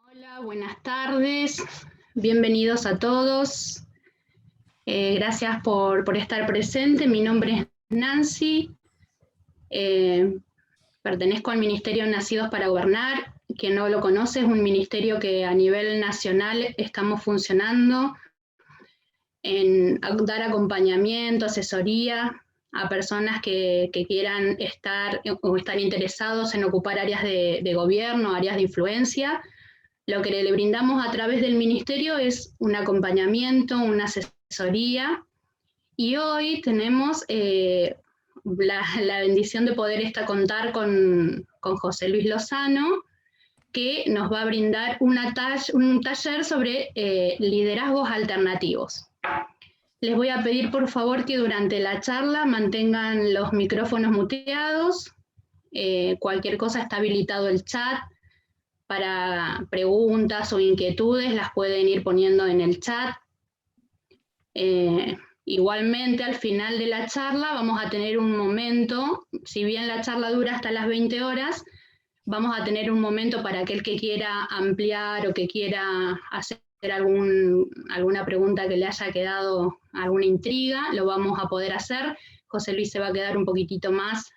Hola, buenas tardes, bienvenidos a todos. Gracias por estar presente. Mi nombre es Nancy, pertenezco al Ministerio Nacidos para Gobernar. Quien no lo conoce, es un ministerio que a nivel nacional estamos funcionando en dar acompañamiento, asesoría a personas que quieran estar o están interesados en ocupar áreas de gobierno, áreas de influencia. Lo que le brindamos a través del ministerio es un acompañamiento, una asesoría, y hoy tenemos la bendición de poder contar con José Luis Lozano, que nos va a brindar un taller sobre liderazgos alternativos. Les voy a pedir por favor que durante la charla mantengan los micrófonos muteados, cualquier cosa está habilitado el chat. Para preguntas o inquietudes las pueden ir poniendo en el chat. Igualmente, al final de la charla vamos a tener un momento, si bien la charla dura hasta las 20 horas, vamos a tener un momento para aquel que quiera ampliar o que quiera hacer alguna pregunta que le haya quedado, alguna intriga, lo vamos a poder hacer. José Luis se va a quedar un poquitito más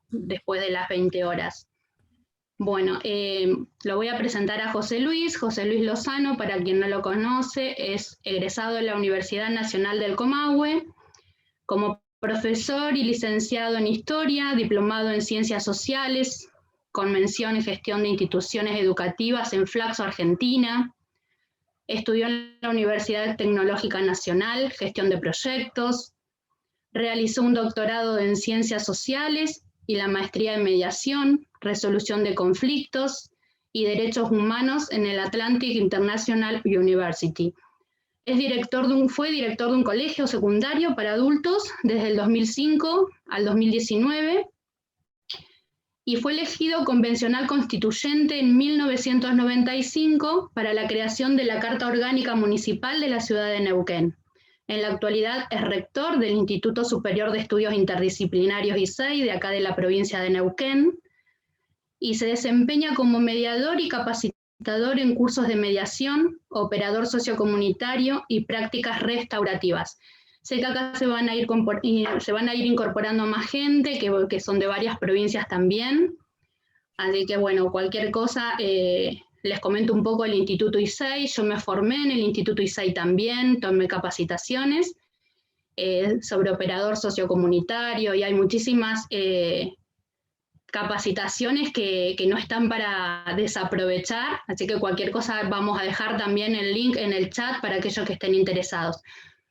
después de las 20 horas. Bueno, lo voy a presentar a José Luis Lozano, para quien no lo conoce, es egresado de la Universidad Nacional del Comahue, como profesor y licenciado en Historia, diplomado en Ciencias Sociales, con mención en Gestión de Instituciones Educativas en Flaxo, Argentina. Estudió en la Universidad Tecnológica Nacional, Gestión de Proyectos, realizó un doctorado en Ciencias Sociales y la maestría en Mediación, Resolución de Conflictos y Derechos Humanos en el Atlantic International University. Fue director de un colegio secundario para adultos desde el 2005 al 2019 y fue elegido convencional constituyente en 1995 para la creación de la Carta Orgánica Municipal de la ciudad de Neuquén. En la actualidad es rector del Instituto Superior de Estudios Interdisciplinarios ISEI de acá de la provincia de Neuquén y se desempeña como mediador y capacitador en cursos de mediación, operador sociocomunitario y prácticas restaurativas. Sé que acá se van a ir incorporando más gente que son de varias provincias también, así que bueno, cualquier cosa les comento un poco el Instituto ISEI. Yo me formé en el Instituto ISEI también, tomé capacitaciones sobre operador sociocomunitario y hay muchísimas capacitaciones que no están para desaprovechar, así que cualquier cosa vamos a dejar también el link en el chat para aquellos que estén interesados.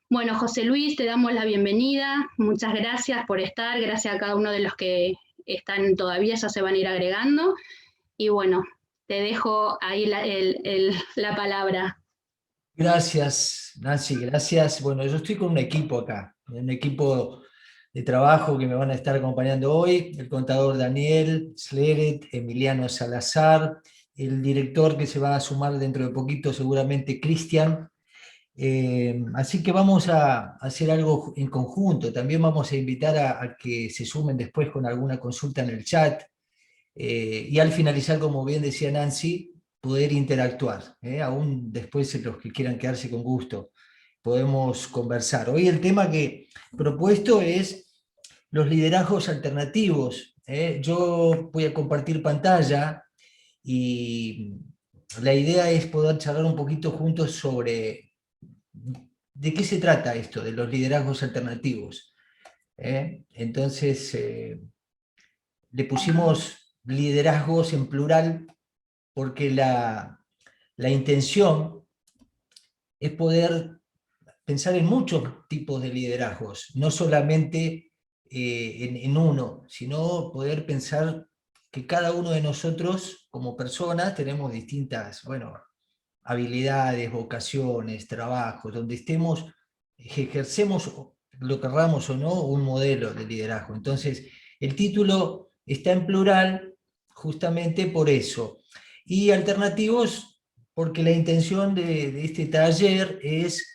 Bueno, José Luis, te damos la bienvenida, muchas gracias por estar, gracias a cada uno de los que están todavía, ya se van a ir agregando, y bueno, te dejo ahí la palabra. Gracias, Nancy, gracias. Bueno, yo estoy con un equipo acá, un equipo de trabajo que me van a estar acompañando hoy, el contador Daniel Sleret, Emiliano Salazar, el director que se va a sumar dentro de poquito, seguramente Cristian. Así que vamos a hacer algo en conjunto. También vamos a invitar a que se sumen después con alguna consulta en el chat. Y al finalizar, como bien decía Nancy, poder interactuar, aún después los que quieran quedarse con gusto, podemos conversar. Hoy el tema que he propuesto es los liderazgos alternativos. Yo voy a compartir pantalla y la idea es poder charlar un poquito juntos sobre de qué se trata esto, de los liderazgos alternativos. Entonces, le pusimos liderazgos en plural porque la intención es poder pensar en muchos tipos de liderazgos, no solamente en uno, sino poder pensar que cada uno de nosotros como personas tenemos distintas, bueno, habilidades, vocaciones, trabajos, donde ejercemos, lo querramos o no, un modelo de liderazgo. Entonces, el título está en plural justamente por eso. Y alternativos, porque la intención de este taller es,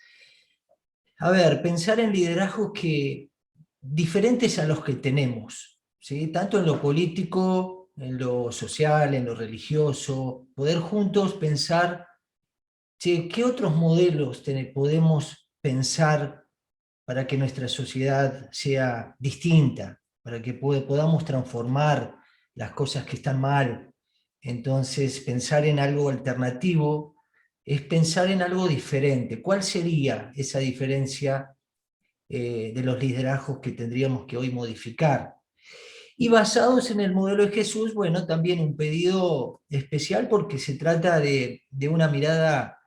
a ver, pensar en liderazgos diferentes a los que tenemos, ¿sí? Tanto en lo político en lo social, en lo religioso, poder juntos pensar, che, ¿qué otros modelos podemos pensar para que nuestra sociedad sea distinta, para que podamos transformar las cosas que están mal? Entonces, pensar en algo alternativo es pensar en algo diferente. ¿Cuál sería esa diferencia de los liderazgos que tendríamos que hoy modificar? Y basados en el modelo de Jesús, bueno, también un pedido especial porque se trata de una mirada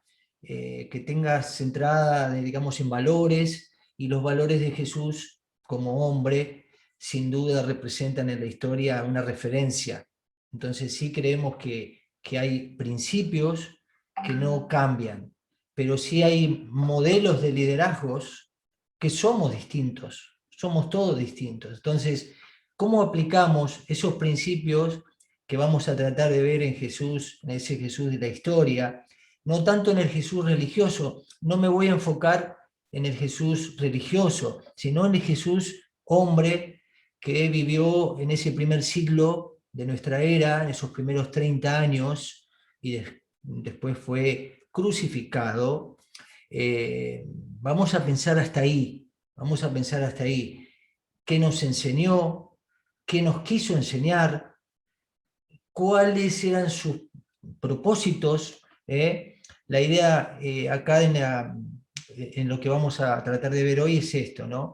que tenga centrada, digamos, en valores, y los valores de Jesús como hombre sin duda representan en la historia una referencia. Entonces sí creemos que hay principios que no cambian, pero sí hay modelos de liderazgos que somos distintos, somos todos distintos. Entonces, ¿cómo aplicamos esos principios que vamos a tratar de ver en Jesús, en ese Jesús de la historia? No tanto en el Jesús religioso, no me voy a enfocar en el Jesús religioso, sino en el Jesús hombre que vivió en ese primer siglo de nuestra era, en esos primeros 30 años, y después fue crucificado. Vamos a pensar hasta ahí, vamos a pensar hasta ahí. ¿Qué nos enseñó? ¿Qué nos quiso enseñar? ¿Cuáles eran sus propósitos? La idea acá en lo que vamos a tratar de ver hoy es esto, ¿no?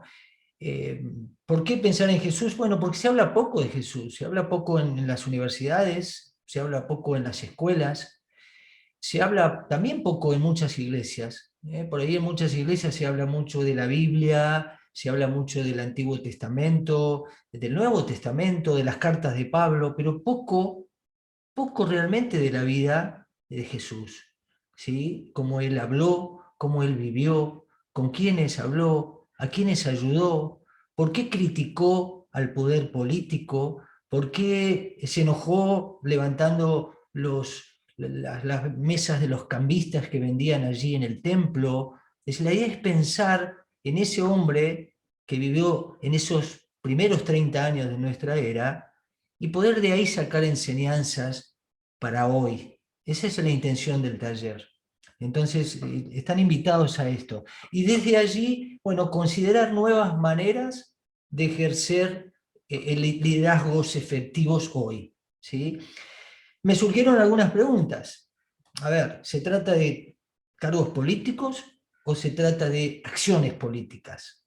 ¿Por qué pensar en Jesús? Bueno, porque se habla poco de Jesús, se habla poco en las universidades, se habla poco en las escuelas, se habla también poco en muchas iglesias. Por ahí en muchas iglesias se habla mucho de la Biblia, se habla mucho del Antiguo Testamento, del Nuevo Testamento, de las cartas de Pablo, pero poco realmente de la vida de Jesús, ¿sí? Cómo él habló, cómo él vivió, con quiénes habló, a quiénes ayudó, por qué criticó al poder político, por qué se enojó levantando las mesas de los cambistas que vendían allí en el templo. La idea es pensar en ese hombre que vivió en esos primeros 30 años de nuestra era y poder de ahí sacar enseñanzas para hoy. Esa es la intención del taller. Entonces, están invitados a esto. Y desde allí, bueno, considerar nuevas maneras de ejercer liderazgos efectivos hoy, ¿sí? Me surgieron algunas preguntas. A ver, ¿se trata de cargos políticos o se trata de acciones políticas?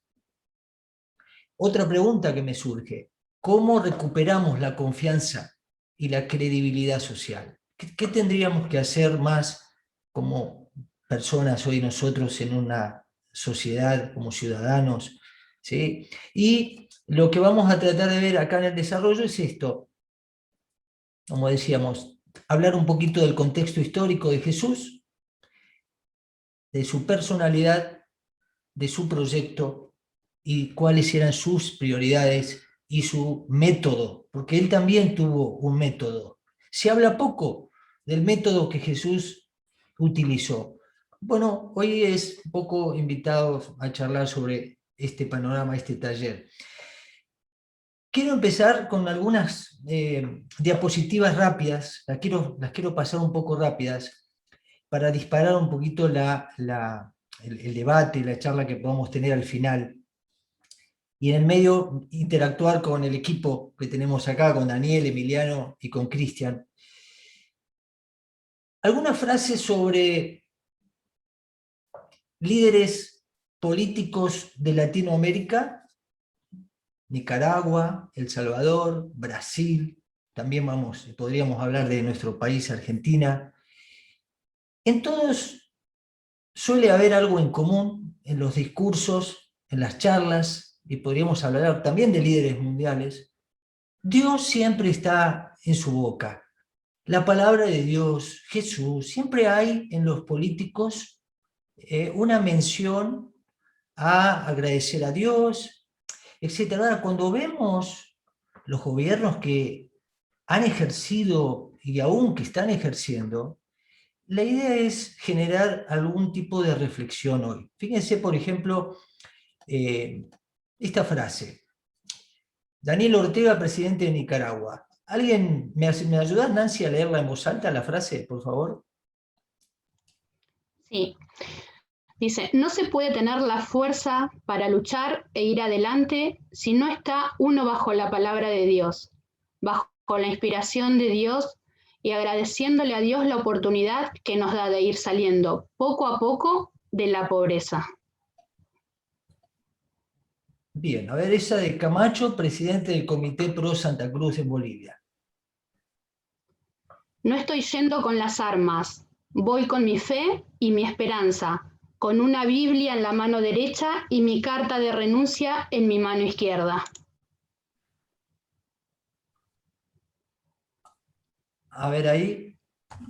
Otra pregunta que me surge: ¿cómo recuperamos la confianza y la credibilidad social? ¿Qué tendríamos que hacer más como personas hoy nosotros en una sociedad, como ciudadanos? ¿Sí? Y lo que vamos a tratar de ver acá en el desarrollo es esto, como decíamos, hablar un poquito del contexto histórico de Jesús, de su personalidad, de su proyecto y cuáles eran sus prioridades y su método, porque él también tuvo un método. Se habla poco del método que Jesús utilizó. Bueno, hoy es un poco invitados a charlar sobre este panorama, este taller. Quiero empezar con algunas diapositivas rápidas, las quiero pasar un poco rápidas para disparar un poquito el debate, la charla que podamos tener al final. Y en el medio interactuar con el equipo que tenemos acá, con Daniel, Emiliano y con Cristian. Algunas frases sobre líderes políticos de Latinoamérica, Nicaragua, El Salvador, Brasil, también podríamos hablar de nuestro país, Argentina. En todos suele haber algo en común en los discursos, en las charlas, y podríamos hablar también de líderes mundiales. Dios siempre está en su boca. La palabra de Dios, Jesús, siempre hay en los políticos una mención a agradecer a Dios, etc. Ahora, cuando vemos los gobiernos que han ejercido y aún que están ejerciendo, la idea es generar algún tipo de reflexión hoy. Fíjense, por ejemplo, esta frase. Daniel Ortega, presidente de Nicaragua. ¿Alguien me ayuda, Nancy, a leerla en voz alta, la frase, por favor? Sí. Dice, no se puede tener la fuerza para luchar e ir adelante si no está uno bajo la palabra de Dios, bajo la inspiración de Dios y agradeciéndole a Dios la oportunidad que nos da de ir saliendo poco a poco de la pobreza. Bien, a ver, esa de Camacho, presidente del Comité Pro Santa Cruz en Bolivia. No estoy yendo con las armas, voy con mi fe y mi esperanza, con una Biblia en la mano derecha y mi carta de renuncia en mi mano izquierda. A ver ahí,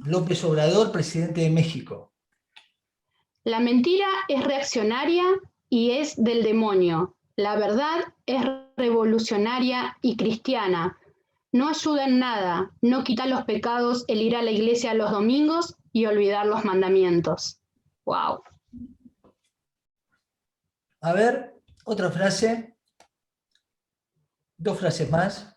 López Obrador, presidente de México. La mentira es reaccionaria y es del demonio. La verdad es revolucionaria y cristiana. No ayuda en nada, no quita los pecados el ir a la iglesia los domingos y olvidar los mandamientos. ¡Wow! A ver, otra frase. Dos frases más.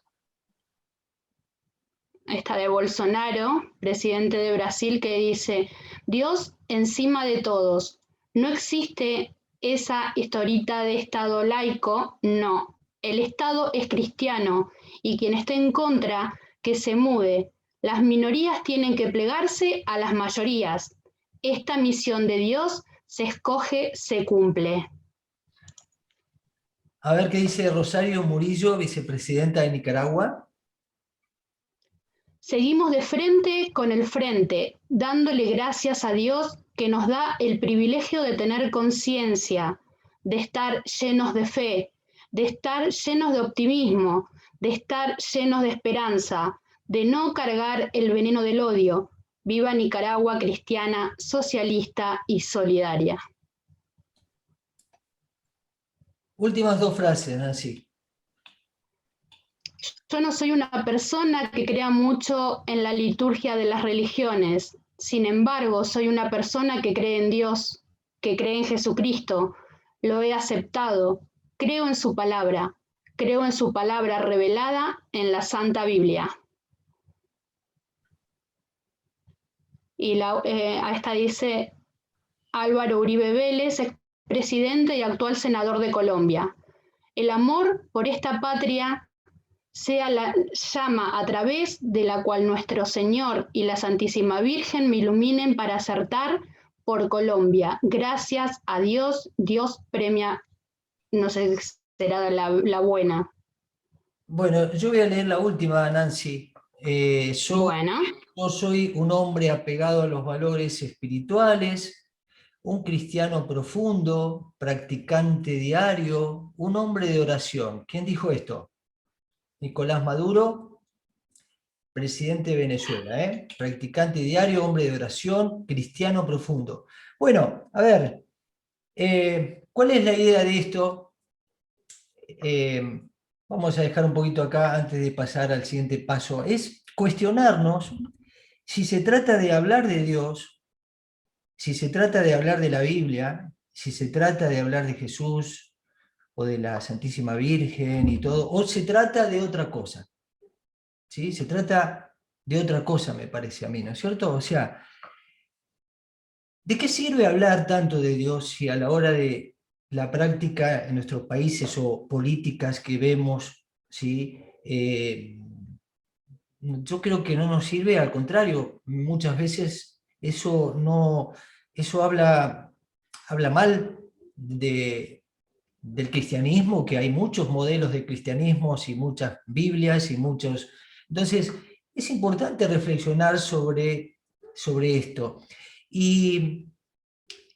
Esta de Bolsonaro, presidente de Brasil, que dice, Dios encima de todos. No existe esa historita de Estado laico, no. El Estado es cristiano y quien esté en contra, que se mude. Las minorías tienen que plegarse a las mayorías. Esta misión de Dios se escoge, se cumple. A ver qué dice Rosario Murillo, vicepresidenta de Nicaragua. Seguimos de frente con el frente, dándole gracias a Dios que nos da el privilegio de tener conciencia, de estar llenos de fe, de estar llenos de optimismo, de estar llenos de esperanza, de no cargar el veneno del odio. Viva Nicaragua cristiana, socialista y solidaria. Últimas dos frases, Nancy. Yo no soy una persona que crea mucho en la liturgia de las religiones. Sin embargo, soy una persona que cree en Dios, que cree en Jesucristo. Lo he aceptado. Creo en su palabra. Creo en su palabra revelada en la Santa Biblia. Y a esta dice Álvaro Uribe Vélez, expresidente y actual senador de Colombia. El amor por esta patria sea la llama a través de la cual nuestro Señor y la Santísima Virgen me iluminen para acertar por Colombia. Gracias a Dios, Dios premia, no sé, será la buena. Bueno, yo voy a leer la última, Nancy. Yo soy un hombre apegado a los valores espirituales, un cristiano profundo, practicante diario, un hombre de oración. ¿Quién dijo esto? Nicolás Maduro, presidente de Venezuela, practicante diario, hombre de oración, cristiano profundo. Bueno, a ver, ¿cuál es la idea de esto? Vamos a dejar un poquito acá antes de pasar al siguiente paso. Es cuestionarnos si se trata de hablar de Dios, si se trata de hablar de la Biblia, si se trata de hablar de Jesús o de la Santísima Virgen y todo, o se trata de otra cosa. ¿Sí? Se trata de otra cosa, me parece a mí, ¿no es cierto? O sea, ¿de qué sirve hablar tanto de Dios si a la hora de la práctica en nuestros países o políticas que vemos, ¿sí? Yo creo que no nos sirve, al contrario, muchas veces eso habla mal del cristianismo, que hay muchos modelos de cristianismos y muchas Biblias y muchos... Entonces, es importante reflexionar sobre esto. Y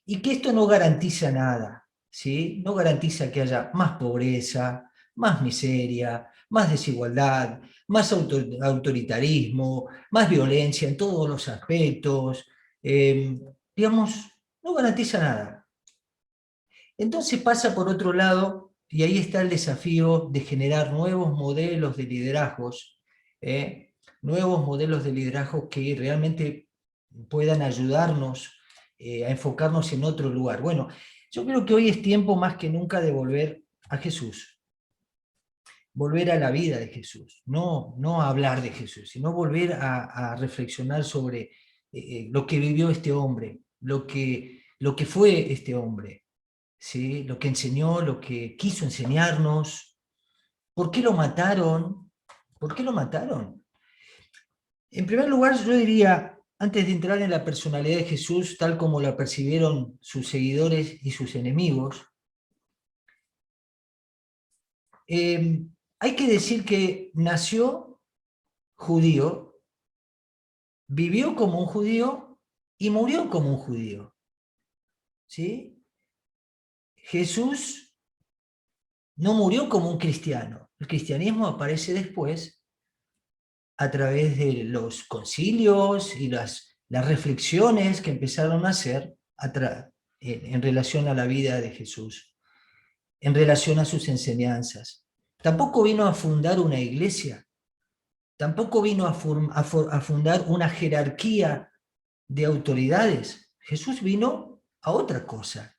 que esto no garantiza nada, ¿sí? No garantiza que haya más pobreza, más miseria, más desigualdad, más autoritarismo, más violencia en todos los aspectos. Digamos, no garantiza nada. Entonces pasa por otro lado, y ahí está el desafío de generar nuevos modelos de liderazgos, nuevos modelos de liderazgo que realmente puedan ayudarnos a enfocarnos en otro lugar. Bueno, yo creo que hoy es tiempo más que nunca de volver a Jesús. volver a la vida de Jesús, no a hablar de Jesús, sino volver a reflexionar sobre lo que vivió este hombre, lo que fue este hombre, ¿sí? Lo que enseñó, lo que quiso enseñarnos. ¿Por qué lo mataron? ¿Por qué lo mataron? En primer lugar, yo diría, antes de entrar en la personalidad de Jesús, tal como la percibieron sus seguidores y sus enemigos, hay que decir que nació judío, vivió como un judío y murió como un judío. ¿Sí? Jesús no murió como un cristiano. El cristianismo aparece después a través de los concilios y las reflexiones que empezaron a hacer en relación a la vida de Jesús, en relación a sus enseñanzas. Tampoco vino a fundar una iglesia, tampoco vino a fundar una jerarquía de autoridades. Jesús vino a otra cosa,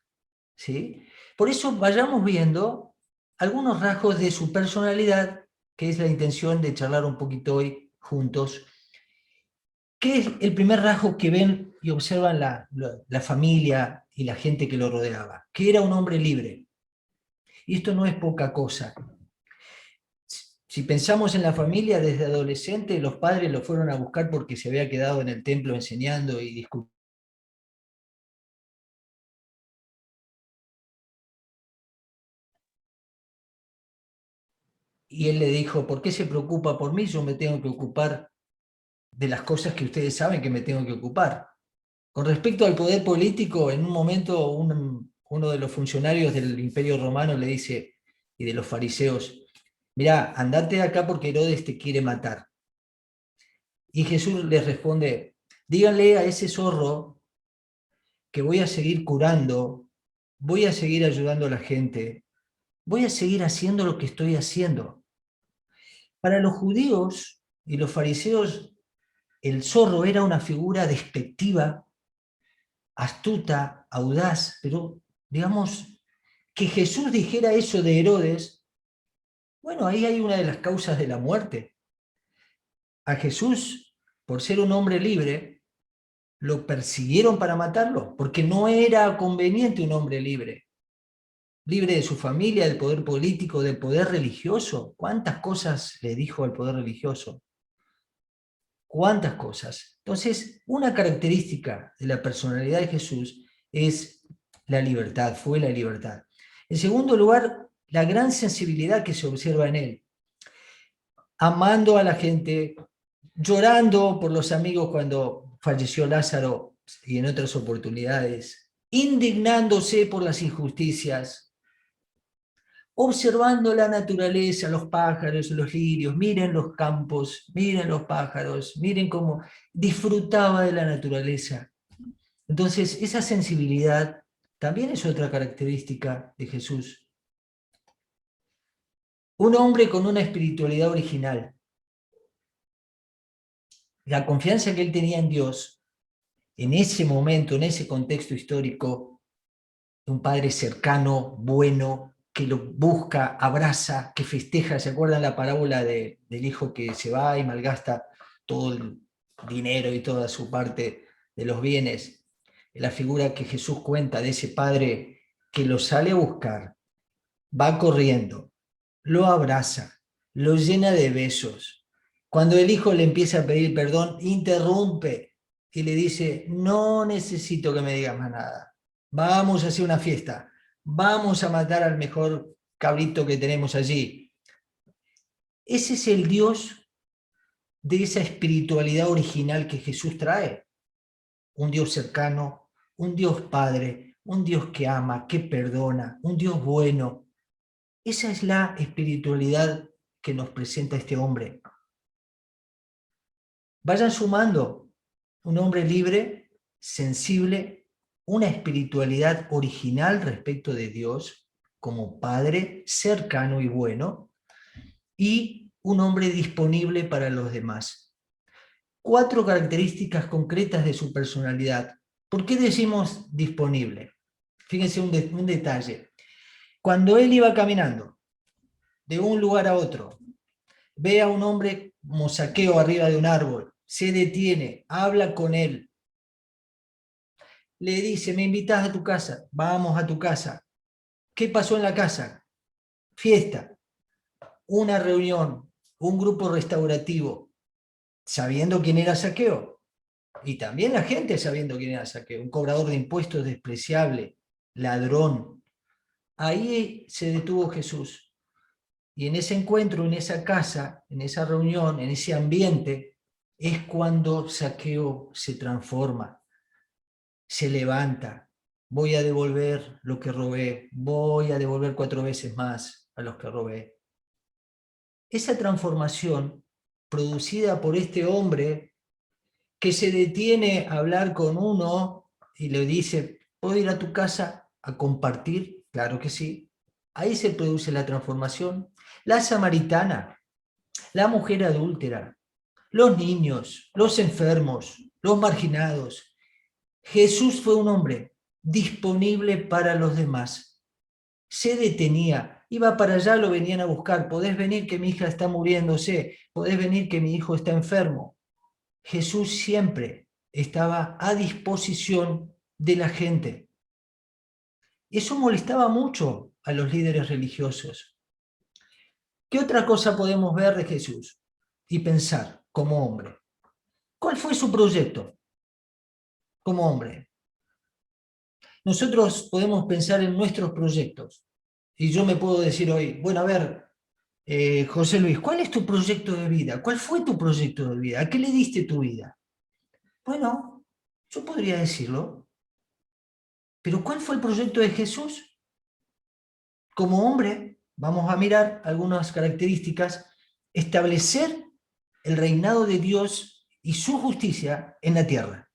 ¿sí? Por eso vayamos viendo algunos rasgos de su personalidad, que es la intención de charlar un poquito hoy juntos. ¿Qué es el primer rasgo que ven y observan la familia y la gente que lo rodeaba? Que era un hombre libre. Y esto no es poca cosa. Si pensamos en la familia, desde adolescente los padres lo fueron a buscar porque se había quedado en el templo enseñando y discutiendo. Y él le dijo, ¿por qué se preocupa por mí? Yo me tengo que ocupar de las cosas que ustedes saben que me tengo que ocupar. Con respecto al poder político, en un momento uno de los funcionarios del Imperio Romano le dice, y de los fariseos, mirá, andate de acá porque Herodes te quiere matar. Y Jesús les responde, díganle a ese zorro que voy a seguir curando, voy a seguir ayudando a la gente, voy a seguir haciendo lo que estoy haciendo. Para los judíos y los fariseos, el zorro era una figura despectiva, astuta, audaz, pero digamos que Jesús dijera eso de Herodes, bueno, ahí hay una de las causas de la muerte. A Jesús, por ser un hombre libre, lo persiguieron para matarlo, porque no era conveniente un hombre libre. Libre de su familia, del poder político, del poder religioso. ¿Cuántas cosas le dijo al poder religioso? ¿Cuántas cosas? Entonces, una característica de la personalidad de Jesús es la libertad, fue la libertad. En segundo lugar, la gran sensibilidad que se observa en él. Amando a la gente, llorando por los amigos cuando falleció Lázaro y en otras oportunidades, indignándose por las injusticias, observando la naturaleza, los pájaros, los lirios, miren los campos, miren los pájaros, miren cómo disfrutaba de la naturaleza. Entonces, esa sensibilidad también es otra característica de Jesús. Un hombre con una espiritualidad original. La confianza que él tenía en Dios, en ese momento, en ese contexto histórico, un padre cercano, bueno, que lo busca, abraza, que festeja. ¿Se acuerdan la parábola del hijo que se va y malgasta todo el dinero y toda su parte de los bienes? La figura que Jesús cuenta de ese padre que lo sale a buscar, va corriendo, lo abraza, lo llena de besos. Cuando el hijo le empieza a pedir perdón, interrumpe y le dice, no necesito que me digas más nada. Vamos a hacer una fiesta. Vamos a matar al mejor cabrito que tenemos allí. Ese es el Dios de esa espiritualidad original que Jesús trae. Un Dios cercano, un Dios Padre, un Dios que ama, que perdona, un Dios bueno. Esa es la espiritualidad que nos presenta este hombre. Vayan sumando un hombre libre, sensible, una espiritualidad original respecto de Dios como Padre cercano y bueno, y un hombre disponible para los demás. 4 características concretas de su personalidad. ¿Por qué decimos disponible? Fíjense un detalle. Cuando él iba caminando, de un lugar a otro. Ve a un hombre como Zaqueo arriba de un árbol, se detiene, habla con él. Le dice, me invitas a tu casa, vamos a tu casa. ¿Qué pasó en la casa? Fiesta, una reunión, un grupo restaurativo, sabiendo quién era Zaqueo. Y también la gente sabiendo quién era Zaqueo, un cobrador de impuestos despreciable, ladrón. Ahí se detuvo Jesús. Y en ese encuentro, en esa casa, en esa reunión, en ese ambiente, es cuando Zaqueo se transforma, se levanta. Voy a devolver lo que robé, voy a devolver 4 veces más a los que robé. Esa transformación producida por este hombre que se detiene a hablar con uno y le dice, ¿puedo ir a tu casa a compartir? Claro que sí. Ahí se produce la transformación. La samaritana, la mujer adúltera, los niños, los enfermos, los marginados. Jesús fue un hombre disponible para los demás. Se detenía, iba para allá, lo venían a buscar. ¿Podés venir que mi hija está muriéndose? ¿Podés venir que mi hijo está enfermo? Jesús siempre estaba a disposición de la gente. Eso molestaba mucho a los líderes religiosos. ¿Qué otra cosa podemos ver de Jesús y pensar como hombre? ¿Cuál fue su proyecto como hombre? Nosotros podemos pensar en nuestros proyectos. Y yo me puedo decir hoy, bueno, a ver, José Luis, ¿cuál es tu proyecto de vida? ¿Cuál fue tu proyecto de vida? ¿A qué le diste tu vida? Bueno, yo podría decirlo, pero ¿cuál fue el proyecto de Jesús? Como hombre, vamos a mirar algunas características, establecer el reinado de Dios y su justicia en la tierra.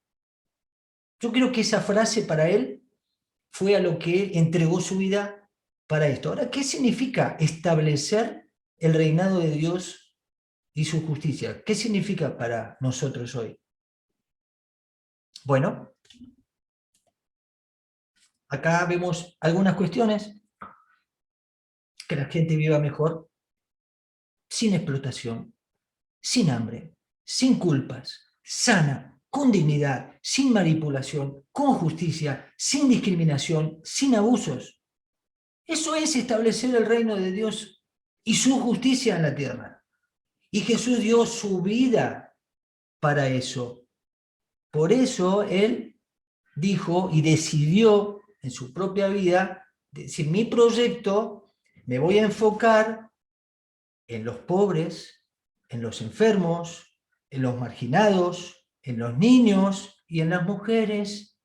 Yo creo que esa frase para él fue a lo que entregó su vida para esto. Ahora, ¿qué significa establecer el reinado de Dios y su justicia? ¿Qué significa para nosotros hoy? Bueno, acá vemos algunas cuestiones. Que la gente viva mejor, sin explotación, sin hambre, sin culpas, sana, con dignidad, sin manipulación, con justicia, sin discriminación, sin abusos. Eso es establecer el reino de Dios y su justicia en la tierra. Y Jesús dio su vida para eso. Por eso Él dijo y decidió en su propia vida, decir, mi proyecto me voy a enfocar en los pobres, en los enfermos, en los marginados, en los niños y en las mujeres,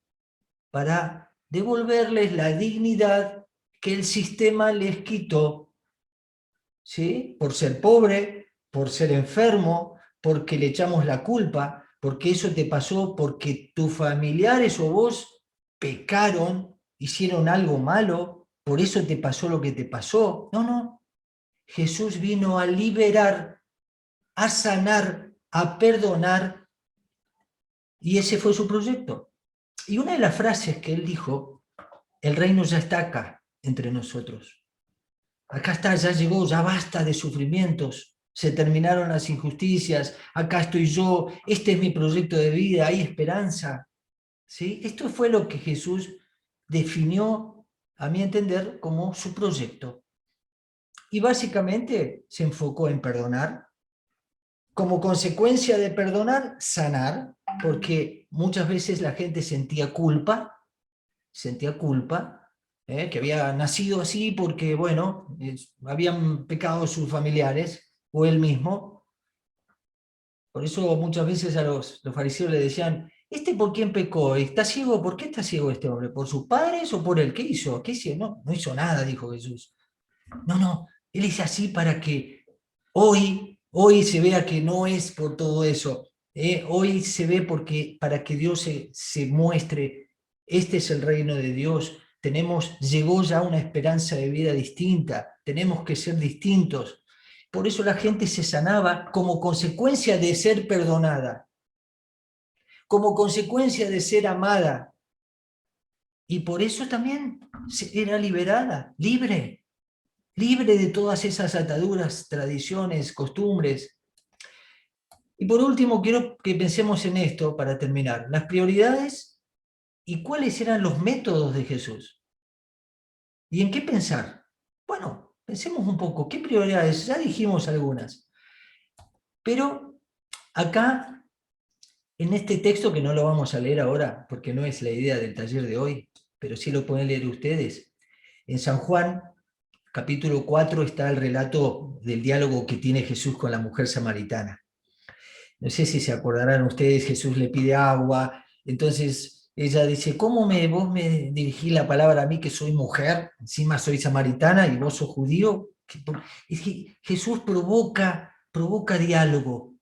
para devolverles la dignidad que el sistema les quitó, ¿sí? Por ser pobre, por ser enfermo, porque le echamos la culpa, porque eso te pasó, porque tus familiares o vos pecaron, hicieron algo malo, por eso te pasó lo que te pasó. No, no. Jesús vino a liberar, a sanar, a perdonar, y ese fue su proyecto. Y una de las frases que él dijo, el reino ya está acá, entre nosotros. Acá está, ya llegó, ya basta de sufrimientos, se terminaron las injusticias, acá estoy yo, este es mi proyecto de vida, hay esperanza. ¿Sí? Esto fue lo que Jesús definió, a mi entender, como su proyecto. Y básicamente se enfocó en perdonar. Como consecuencia de perdonar, sanar, porque muchas veces la gente sentía culpa, que había nacido así porque, bueno, habían pecado sus familiares o él mismo. Por eso muchas veces a los fariseos le decían, ¿este por quién pecó? ¿Está ciego? ¿Por qué está ciego este hombre? ¿Por sus padres o por él? ¿Qué hizo? ¿Qué hizo? No, no hizo nada, dijo Jesús. No, no, él es así para que hoy se vea que no es por todo eso. Hoy se ve porque para que Dios se muestre, este es el reino de Dios. Llegó ya una esperanza de vida distinta, tenemos que ser distintos. Por eso la gente se sanaba como consecuencia de ser perdonada, como consecuencia de ser amada. Y por eso también era liberada, libre. libre de todas esas ataduras, tradiciones, costumbres. Y por último, quiero que pensemos en esto para terminar, las prioridades y cuáles eran los métodos de Jesús. ¿Y en qué pensar? Bueno, pensemos un poco, ¿qué prioridades? Ya dijimos algunas, pero acá, en este texto que no lo vamos a leer ahora, porque no es la idea del taller de hoy, pero sí lo pueden leer ustedes, en San Juan, capítulo 4, está el relato del diálogo que tiene Jesús con la mujer samaritana. No sé si se acordarán ustedes, Jesús le pide agua, entonces ella dice, vos me dirigís la palabra a mí que soy mujer, encima soy samaritana y vos sos judío? Es que Jesús provoca diálogo,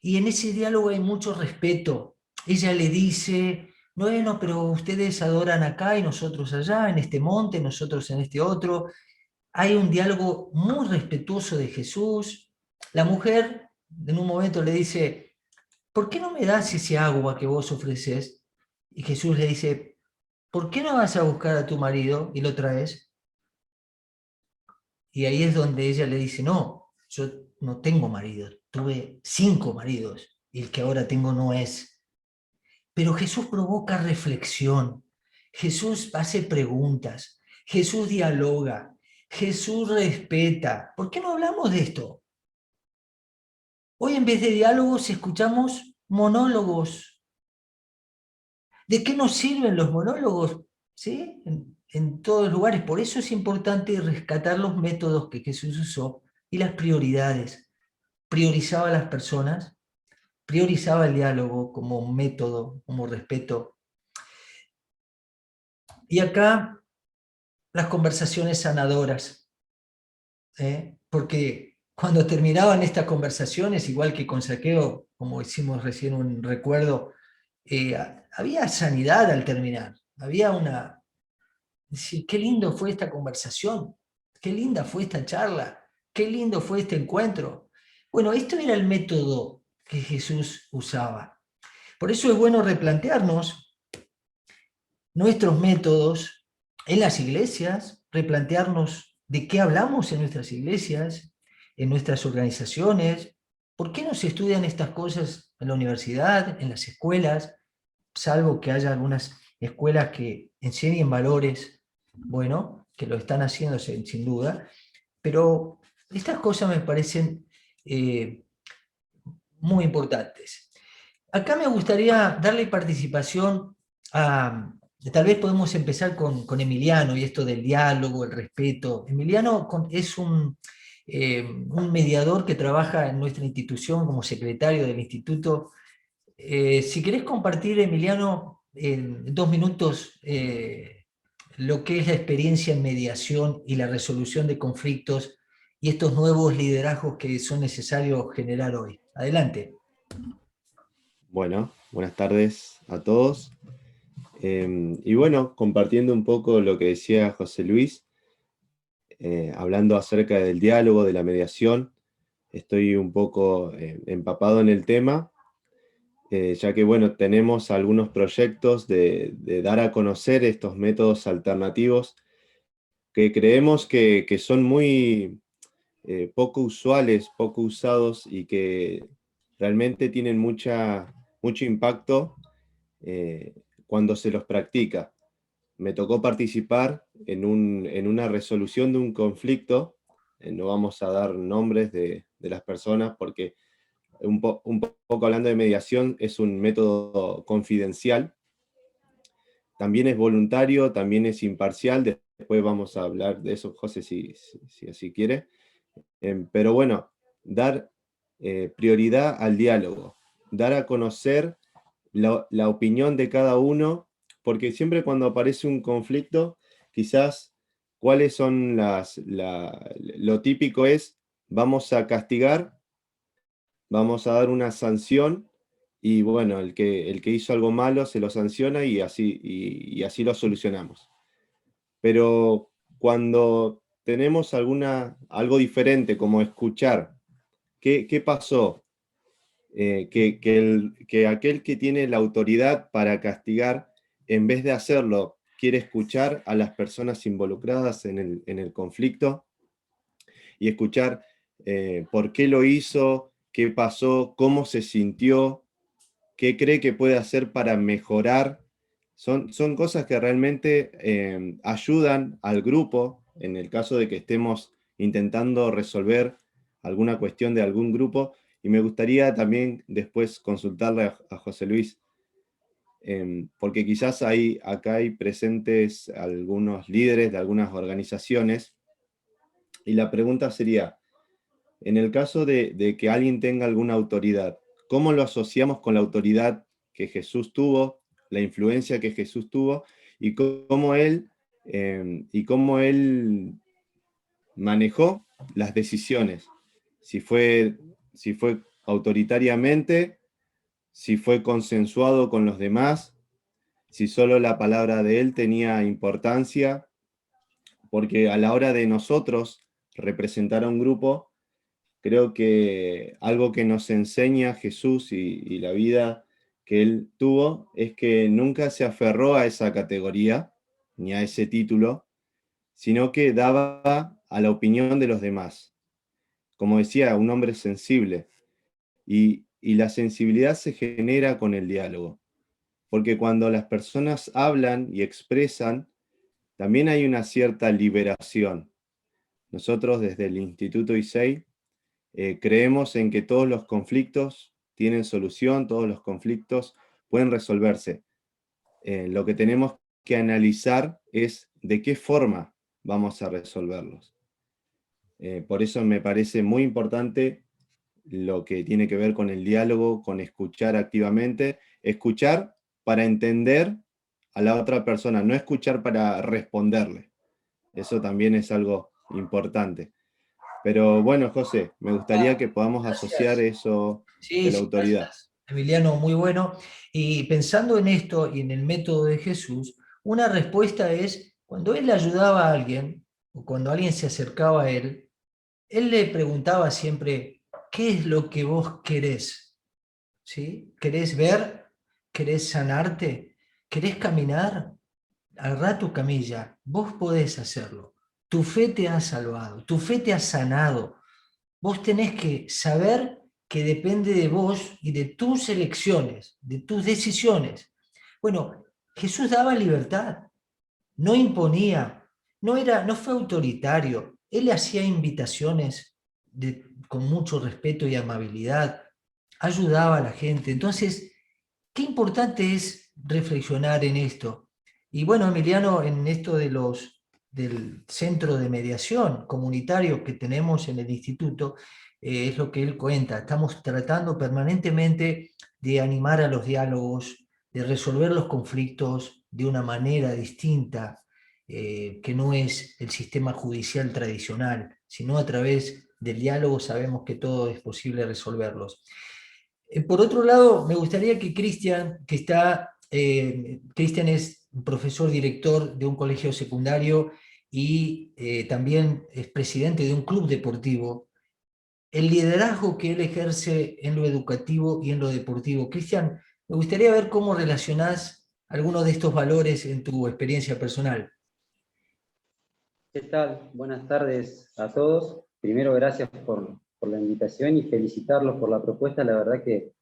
y en ese diálogo hay mucho respeto. Ella le dice, bueno, pero ustedes adoran acá y nosotros allá, en este monte, nosotros en este otro. Hay un diálogo muy respetuoso de Jesús. La mujer en un momento le dice, ¿por qué no me das ese agua que vos ofreces? Y Jesús le dice, ¿por qué no vas a buscar a tu marido y lo traes? Y ahí es donde ella le dice, no, yo no tengo marido, tuve 5 maridos y el que ahora tengo no es. Pero Jesús provoca reflexión, Jesús hace preguntas, Jesús dialoga, Jesús respeta. ¿Por qué no hablamos de esto? Hoy en vez de diálogos escuchamos monólogos. ¿De qué nos sirven los monólogos? ¿Sí? En todos los lugares. Por eso es importante rescatar los métodos que Jesús usó y las prioridades. Priorizaba a las personas, priorizaba el diálogo como un método, como respeto. Y acá las conversaciones sanadoras, porque cuando terminaban estas conversaciones, igual que con Saqueo, como hicimos recién un recuerdo, había sanidad al terminar, había una... Decir, qué lindo fue esta conversación, qué linda fue esta charla, qué lindo fue este encuentro. Bueno, esto era el método que Jesús usaba. Por eso es bueno replantearnos nuestros métodos en las iglesias, replantearnos de qué hablamos en nuestras iglesias, en nuestras organizaciones, por qué no se estudian estas cosas en la universidad, en las escuelas, salvo que haya algunas escuelas que enseñen valores, bueno, que lo están haciendo sin duda, pero estas cosas me parecen muy importantes. Acá me gustaría darle participación a, tal vez podemos empezar con Emiliano y esto del diálogo, el respeto. Emiliano es un mediador que trabaja en nuestra institución como secretario del instituto. Si querés compartir, Emiliano, en 2 minutos, lo que es la experiencia en mediación y la resolución de conflictos y estos nuevos liderazgos que son necesarios generar hoy. Adelante. Bueno, buenas tardes a todos. Y bueno, compartiendo un poco lo que decía José Luis, hablando acerca del diálogo, de la mediación, estoy un poco empapado en el tema, ya que bueno, tenemos algunos proyectos de dar a conocer estos métodos alternativos que creemos que son muy poco usuales, poco usados y que realmente tienen mucho impacto cuando se los practica. Me tocó participar en una resolución de un conflicto, no vamos a dar nombres de las personas porque un poco hablando de mediación es un método confidencial, también es voluntario, también es imparcial, después vamos a hablar de eso, José, si así quiere. Pero bueno, dar prioridad al diálogo, dar a conocer la opinión de cada uno, porque siempre cuando aparece un conflicto, quizás cuáles son lo típico es, vamos a castigar, vamos a dar una sanción, y bueno, el que hizo algo malo se lo sanciona y así lo solucionamos. Pero cuando tenemos algo diferente, como escuchar, ¿qué pasó? Que aquel que tiene la autoridad para castigar, en vez de hacerlo, quiere escuchar a las personas involucradas en el conflicto, y escuchar por qué lo hizo, qué pasó, cómo se sintió, qué cree que puede hacer para mejorar. Son cosas que realmente ayudan al grupo, en el caso de que estemos intentando resolver alguna cuestión de algún grupo, y me gustaría también después consultarle a José Luis, porque quizás acá hay presentes algunos líderes de algunas organizaciones, y la pregunta sería, en el caso de que alguien tenga alguna autoridad, ¿cómo lo asociamos con la autoridad que Jesús tuvo, la influencia que Jesús tuvo, y cómo él manejó las decisiones? Si fue autoritariamente, si fue consensuado con los demás, si solo la palabra de él tenía importancia, porque a la hora de nosotros representar a un grupo, creo que algo que nos enseña Jesús y la vida que él tuvo es que nunca se aferró a esa categoría ni a ese título, sino que daba a la opinión de los demás. Como decía, un hombre sensible. Y la sensibilidad se genera con el diálogo, porque cuando las personas hablan y expresan, también hay una cierta liberación. Nosotros desde el Instituto ISEI creemos en que todos los conflictos tienen solución, todos los conflictos pueden resolverse. Lo que tenemos que analizar es de qué forma vamos a resolverlos. Por eso me parece muy importante lo que tiene que ver con el diálogo, con escuchar activamente, escuchar para entender a la otra persona, no escuchar para responderle. Eso también es algo importante. Pero bueno, José, me gustaría que podamos asociar eso Sí, de la sí, autoridad. gracias, Emiliano, muy bueno. Y pensando en esto y en el método de Jesús, una respuesta es, cuando él ayudaba a alguien, o cuando alguien se acercaba a él le preguntaba siempre, ¿qué es lo que vos querés? ¿Sí? ¿Querés ver? ¿Querés sanarte? ¿Querés caminar? Agarrá tu camilla, vos podés hacerlo. Tu fe te ha salvado, tu fe te ha sanado. Vos tenés que saber que depende de vos y de tus elecciones, de tus decisiones. Bueno, Jesús daba libertad, no imponía, no fue autoritario. Él le hacía invitaciones con mucho respeto y amabilidad, ayudaba a la gente. Entonces, qué importante es reflexionar en esto. Y bueno, Emiliano, en esto del centro de mediación comunitario que tenemos en el instituto, es lo que él cuenta. Estamos tratando permanentemente de animar a los diálogos, de resolver los conflictos de una manera distinta, que no es el sistema judicial tradicional, sino a través del diálogo sabemos que todo es posible resolverlos. Por otro lado, me gustaría que Cristian, Cristian es profesor director de un colegio secundario y también es presidente de un club deportivo, el liderazgo que él ejerce en lo educativo y en lo deportivo. Cristian, me gustaría ver cómo relacionás algunos de estos valores en tu experiencia personal. ¿Qué tal? Buenas tardes a todos. Primero, gracias por la invitación y felicitarlos por la propuesta. La verdad que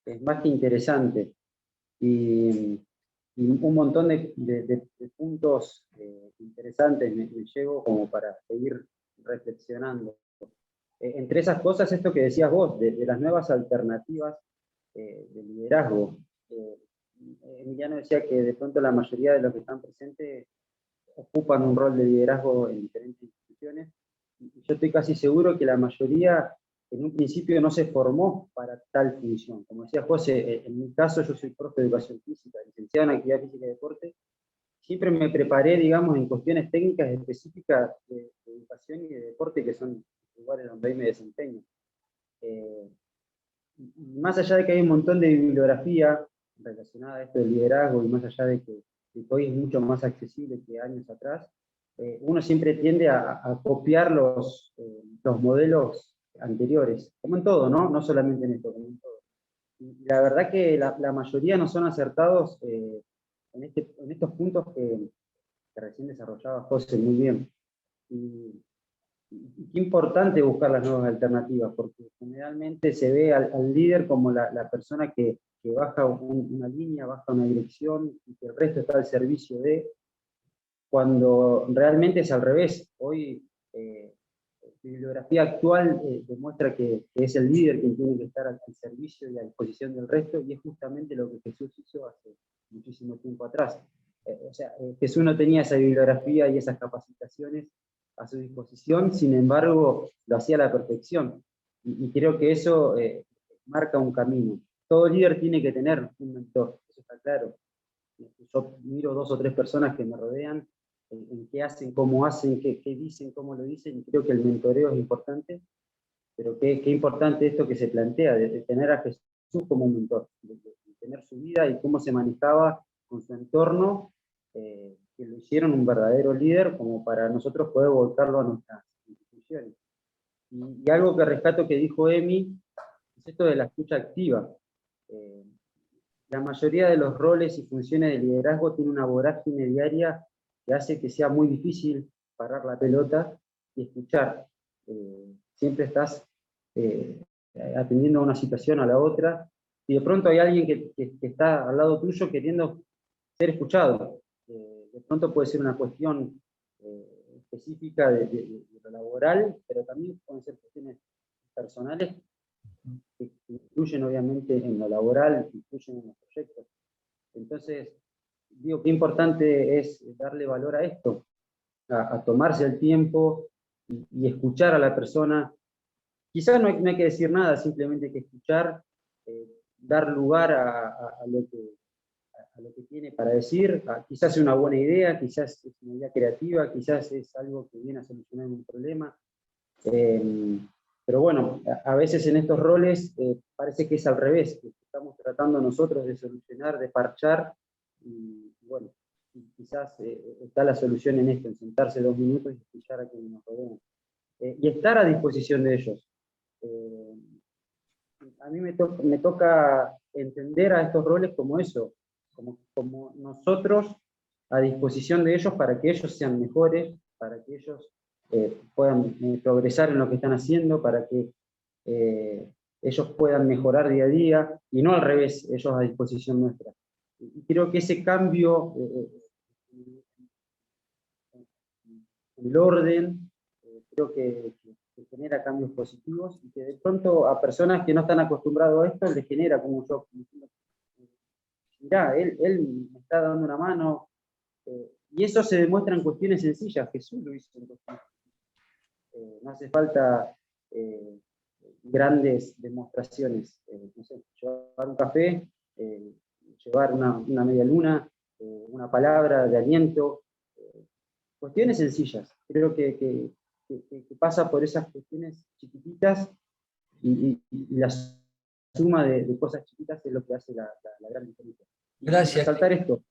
es más que interesante. Y un montón de puntos interesantes me llevo como para seguir reflexionando. Entre esas cosas, esto que decías vos, de las nuevas alternativas de liderazgo. Emiliano decía que de pronto la mayoría de los que están presentes ocupan un rol de liderazgo en diferentes instituciones. Y yo estoy casi seguro que la mayoría en un principio no se formó para tal función. Como decía José, en mi caso yo soy profe de educación física, licenciado en actividad física y deporte. Siempre me preparé, digamos, en cuestiones técnicas específicas de educación y de deporte, que son lugares donde hoy me desempeño. Más allá de que hay un montón de bibliografía relacionada a esto del liderazgo, y más allá de que hoy es mucho más accesible que años atrás, uno siempre tiende a copiar los modelos anteriores, como en todo, ¿no? No solamente en esto, como en todo. Y la verdad que la mayoría no son acertados en estos puntos que recién desarrollaba José muy bien. Y qué importante buscar las nuevas alternativas, porque generalmente se ve al líder como la persona que baja una línea, baja una dirección, y que el resto está al servicio de, cuando realmente es al revés. Hoy la bibliografía actual demuestra que es el líder quien tiene que estar al servicio y a disposición del resto, y es justamente lo que Jesús hizo hace muchísimo tiempo atrás. O sea, Jesús no tenía esa bibliografía y esas capacitaciones a su disposición, sin embargo, lo hacía a la perfección. Y creo que eso marca un camino. Todo líder tiene que tener un mentor, eso está claro. Yo miro 2 o 3 personas que me rodean, en qué hacen, cómo hacen, qué dicen, cómo lo dicen, y creo que el mentoreo es importante, pero qué importante esto que se plantea, de tener a Jesús como un mentor, de tener su vida y cómo se manejaba con su entorno, que lo hicieron un verdadero líder, como para nosotros poder volcarlo a nuestras instituciones. Y algo que rescato que dijo Emi, es esto de la escucha activa. La mayoría de los roles y funciones de liderazgo tiene una vorágine diaria que hace que sea muy difícil parar la pelota y escuchar. Siempre estás atendiendo a una situación a la otra, y de pronto hay alguien que está al lado tuyo queriendo ser escuchado. De pronto puede ser una cuestión específica de lo laboral, pero también pueden ser cuestiones personales que influyen obviamente en lo laboral, que influyen en los proyectos. Entonces, digo, qué importante es darle valor a esto, a tomarse el tiempo y escuchar a la persona. Quizás no hay que decir nada, simplemente hay que escuchar, dar lugar a lo que tiene para decir. Quizás es una buena idea, quizás es una idea creativa, quizás es algo que viene a solucionar un problema. Pero bueno, a veces en estos roles parece que es al revés, que estamos tratando nosotros de solucionar, de parchar, y bueno, quizás está la solución en esto, en sentarse 2 minutos y escuchar a quienes nos rodean. Y estar a disposición de ellos. A mí me toca entender a estos roles como eso, como nosotros a disposición de ellos para que ellos sean mejores, para que ellos puedan progresar en lo que están haciendo, para que ellos puedan mejorar día a día, y no al revés, ellos a disposición nuestra. Y creo que ese cambio, el orden, creo que genera cambios positivos, y que de pronto a personas que no están acostumbradas a esto les genera como yo. Mirá, él me está dando una mano, y eso se demuestra en cuestiones sencillas. Jesús lo hizo en cuestiones. No hace falta grandes demostraciones. No sé, llevar un café, llevar una media luna, una palabra de aliento, cuestiones sencillas. Creo que pasa por esas cuestiones chiquititas, y la suma de cosas chiquitas es lo que hace la gran diferencia. Gracias. Resaltar esto,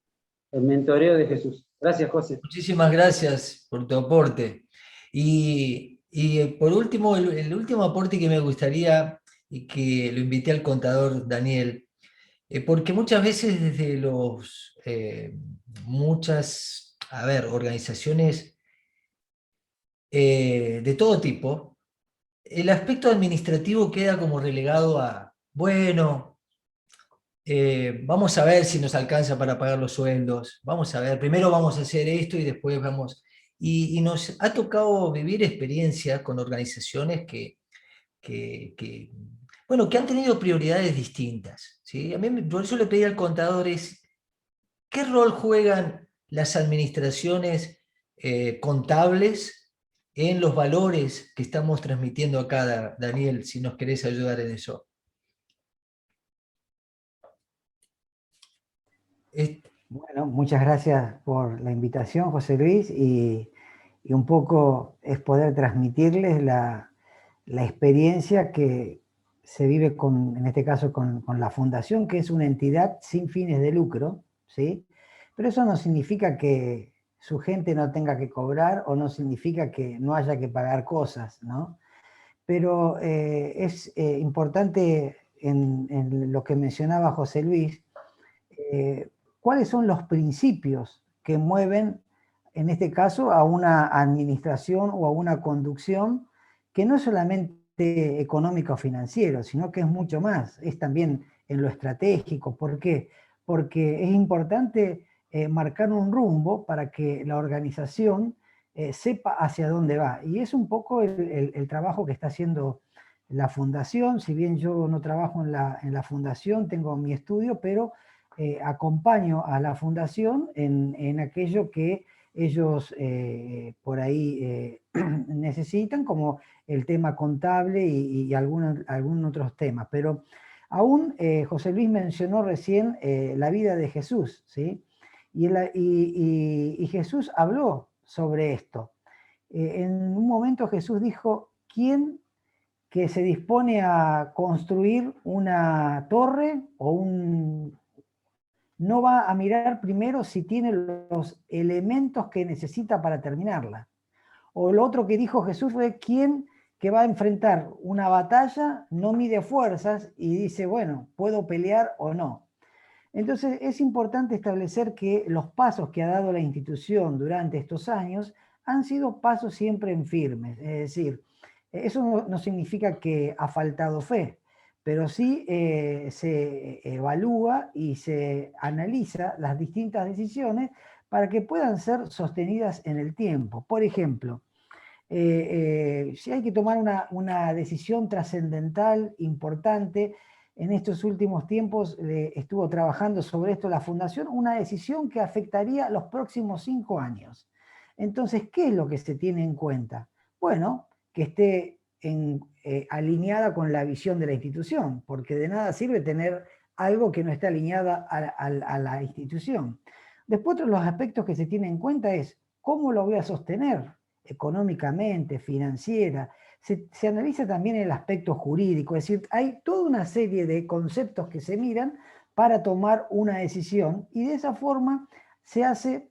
el mentoreo de Jesús. Gracias, José. Muchísimas gracias por tu aporte. Y por último, el último aporte que me gustaría, y que lo invité al contador Daniel, porque muchas veces desde muchas organizaciones de todo tipo, el aspecto administrativo queda como relegado a, bueno, vamos a ver si nos alcanza para pagar los sueldos, vamos a ver, primero vamos a hacer esto y después vamos. Y nos ha tocado vivir experiencias con organizaciones que han tenido prioridades distintas, ¿sí? Por eso le pedí al contador ¿qué rol juegan las administraciones contables en los valores que estamos transmitiendo acá, Daniel, si nos querés ayudar en eso? Bueno, muchas gracias por la invitación, José Luis, y un poco es poder transmitirles la experiencia que se vive en este caso con la Fundación, que es una entidad sin fines de lucro, ¿sí? Pero eso no significa que su gente no tenga que cobrar, o no significa que no haya que pagar cosas, ¿no? Pero es importante en lo que mencionaba José Luis, ¿cuáles son los principios que mueven en este caso, a una administración o a una conducción que no es solamente económico o financiero, sino que es mucho más, es también en lo estratégico. ¿Por qué? Porque es importante marcar un rumbo para que la organización sepa hacia dónde va. Y es un poco el trabajo que está haciendo la fundación. Si bien yo no trabajo en la fundación, tengo mi estudio, pero acompaño a la fundación en aquello que ellos por ahí necesitan, como el tema contable y algún otros temas. Pero aún José Luis mencionó recién la vida de Jesús, ¿sí? Y Jesús habló sobre esto. En un momento Jesús dijo: ¿quién que se dispone a construir una torre no va a mirar primero si tiene los elementos que necesita para terminarla? O lo otro que dijo Jesús fue: ¿quién que va a enfrentar una batalla no mide fuerzas y dice, bueno, ¿puedo pelear o no? Entonces es importante establecer que los pasos que ha dado la institución durante estos años han sido pasos siempre en firmes. Es decir, eso no significa que ha faltado fe, pero sí se evalúa y se analiza las distintas decisiones para que puedan ser sostenidas en el tiempo. Por ejemplo, si hay que tomar una decisión trascendental, importante, en estos últimos tiempos estuvo trabajando sobre esto la Fundación, una decisión que afectaría los próximos 5 años. Entonces, ¿qué es lo que se tiene en cuenta? Bueno, que esté alineada con la visión de la institución, porque de nada sirve tener algo que no esté alineada a la institución. Después, otro de los aspectos que se tiene en cuenta es cómo lo voy a sostener económicamente, financiera. Se analiza también el aspecto jurídico, es decir, hay toda una serie de conceptos que se miran para tomar una decisión y de esa forma se hace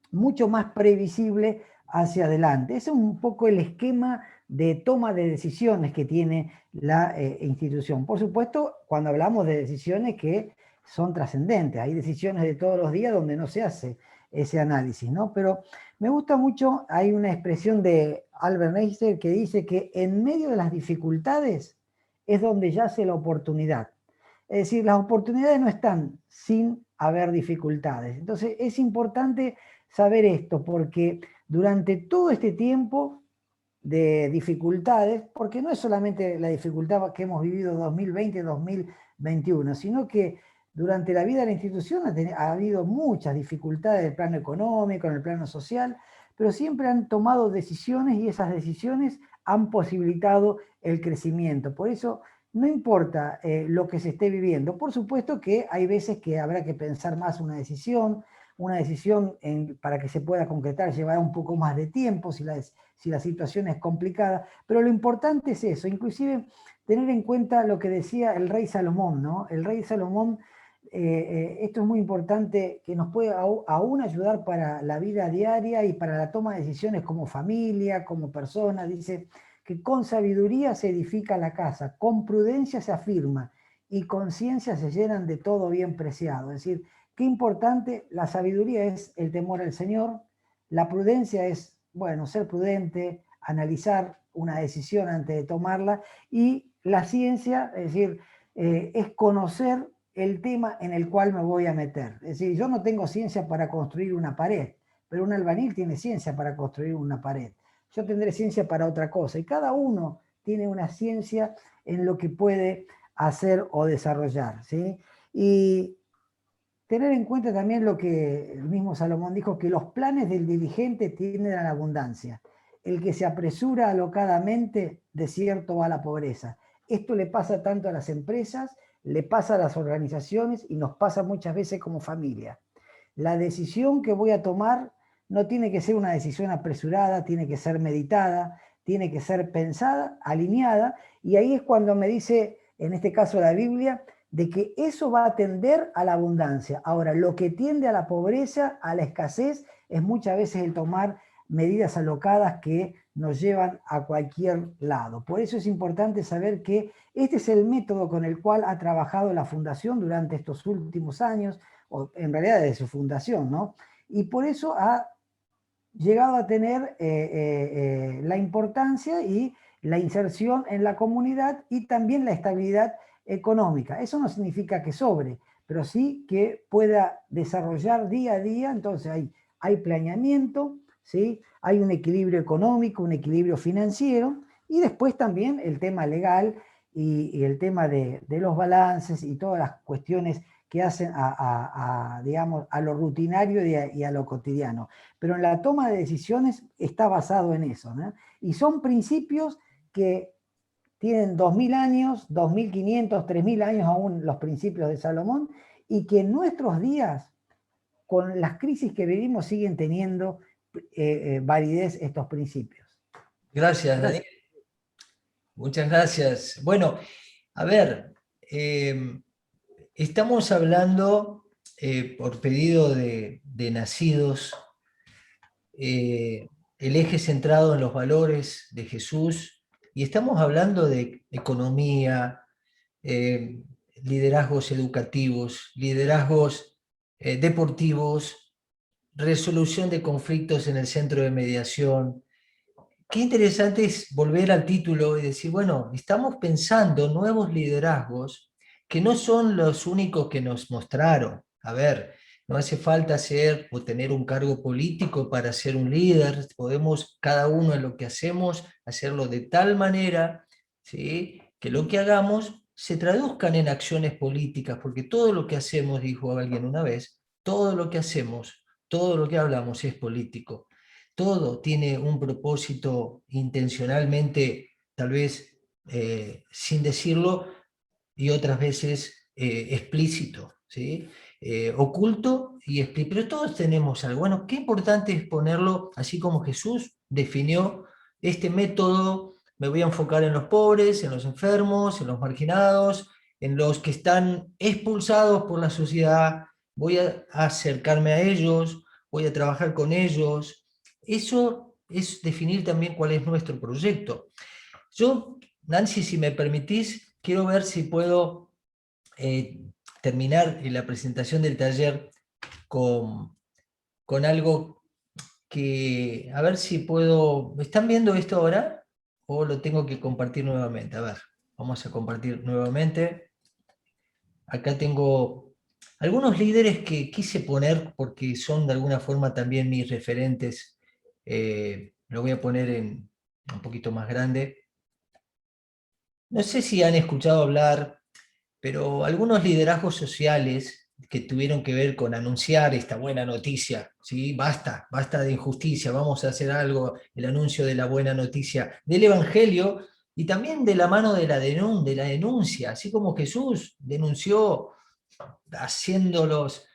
mucho más previsible hacia adelante. Ese es un poco el esquema de toma de decisiones que tiene la institución. Por supuesto, cuando hablamos de decisiones que son trascendentes, hay decisiones de todos los días donde no se hace ese análisis, ¿no? Pero me gusta mucho, hay una expresión de Albert Einstein que dice que en medio de las dificultades es donde yace la oportunidad. Es decir, las oportunidades no están sin haber dificultades. Entonces es importante saber esto, porque durante todo este tiempo de dificultades, porque no es solamente la dificultad que hemos vivido 2020-2021, sino que durante la vida de la institución ha habido muchas dificultades en el plano económico, en el plano social, pero siempre han tomado decisiones y esas decisiones han posibilitado el crecimiento. Por eso no importa lo que se esté viviendo. Por supuesto que hay veces que habrá que pensar más una decisión para que se pueda concretar llevará un poco más de tiempo si la situación es complicada, pero lo importante es eso, inclusive tener en cuenta lo que decía el rey Salomón, ¿no? El rey Salomón, esto es muy importante, que nos puede aún ayudar para la vida diaria y para la toma de decisiones como familia, como persona. Dice que con sabiduría se edifica la casa, con prudencia se afirma y con ciencia se llenan de todo bien preciado. Es decir, qué importante, la sabiduría es el temor al Señor, la prudencia es, bueno, ser prudente, analizar una decisión antes de tomarla, y la ciencia, es decir, es conocer el tema en el cual me voy a meter. Es decir, yo no tengo ciencia para construir una pared, pero un albañil tiene ciencia para construir una pared. Yo tendré ciencia para otra cosa, y cada uno tiene una ciencia en lo que puede hacer o desarrollar, ¿sí? Y tener en cuenta también lo que el mismo Salomón dijo, que los planes del diligente tienden a la abundancia. El que se apresura alocadamente, de cierto va a la pobreza. Esto le pasa tanto a las empresas, le pasa a las organizaciones y nos pasa muchas veces como familia. La decisión que voy a tomar no tiene que ser una decisión apresurada, tiene que ser meditada, tiene que ser pensada, alineada, y ahí es cuando me dice, en este caso la Biblia, de que eso va a tender a la abundancia. Ahora, lo que tiende a la pobreza, a la escasez, es muchas veces el tomar medidas alocadas que nos llevan a cualquier lado. Por eso es importante saber que este es el método con el cual ha trabajado la Fundación durante estos últimos años, o en realidad desde su fundación, ¿no? Y por eso ha llegado a tener la importancia y la inserción en la comunidad y también la estabilidad económica. Eso no significa que sobre, pero sí que pueda desarrollar día a día. Entonces hay planeamiento, ¿sí? Hay un equilibrio económico, un equilibrio financiero, y después también el tema legal y el tema de los balances y todas las cuestiones que hacen digamos, a lo rutinario y a lo cotidiano. Pero en la toma de decisiones está basado en eso, ¿no? Y son principios que tienen 2000 años, 2500, 3000 años aún los principios de Salomón, y que en nuestros días, con las crisis que vivimos, siguen teniendo validez estos principios. Gracias, Daniel. Muchas gracias. Bueno, a ver, estamos hablando, por pedido de Nacidos, el eje centrado en los valores de Jesús, y estamos hablando de economía, liderazgos educativos, liderazgos deportivos, resolución de conflictos en el centro de mediación. Qué interesante es volver al título y decir, bueno, estamos pensando nuevos liderazgos que no son los únicos que nos mostraron. A ver, no hace falta ser o tener un cargo político para ser un líder. Podemos, cada uno en lo que hacemos, hacerlo de tal manera, ¿sí?, que lo que hagamos se traduzcan en acciones políticas, porque todo lo que hacemos, dijo alguien una vez, todo lo que hacemos, todo lo que hablamos es político. Todo tiene un propósito intencionalmente, tal vez sin decirlo, y otras veces explícito, ¿sí? Oculto y explícito, pero todos tenemos algo. Bueno, qué importante es ponerlo, así como Jesús definió este método: me voy a enfocar en los pobres, en los enfermos, en los marginados, en los que están expulsados por la sociedad, voy a acercarme a ellos, voy a trabajar con ellos. Eso es definir también cuál es nuestro proyecto. Yo, Nancy, si me permitís, quiero ver si puedo terminar la presentación del taller con algo que, a ver si puedo... ¿Están viendo esto ahora? ¿O lo tengo que compartir nuevamente? A ver, vamos a compartir nuevamente. Acá tengo algunos líderes que quise poner porque son de alguna forma también mis referentes. Lo voy a poner en un poquito más grande. No sé si han escuchado hablar, pero algunos liderazgos sociales que tuvieron que ver con anunciar esta buena noticia, ¿sí? Basta de injusticia, vamos a hacer algo, el anuncio de la buena noticia, del Evangelio, y también de la mano de la denuncia, así como Jesús denunció haciéndolos,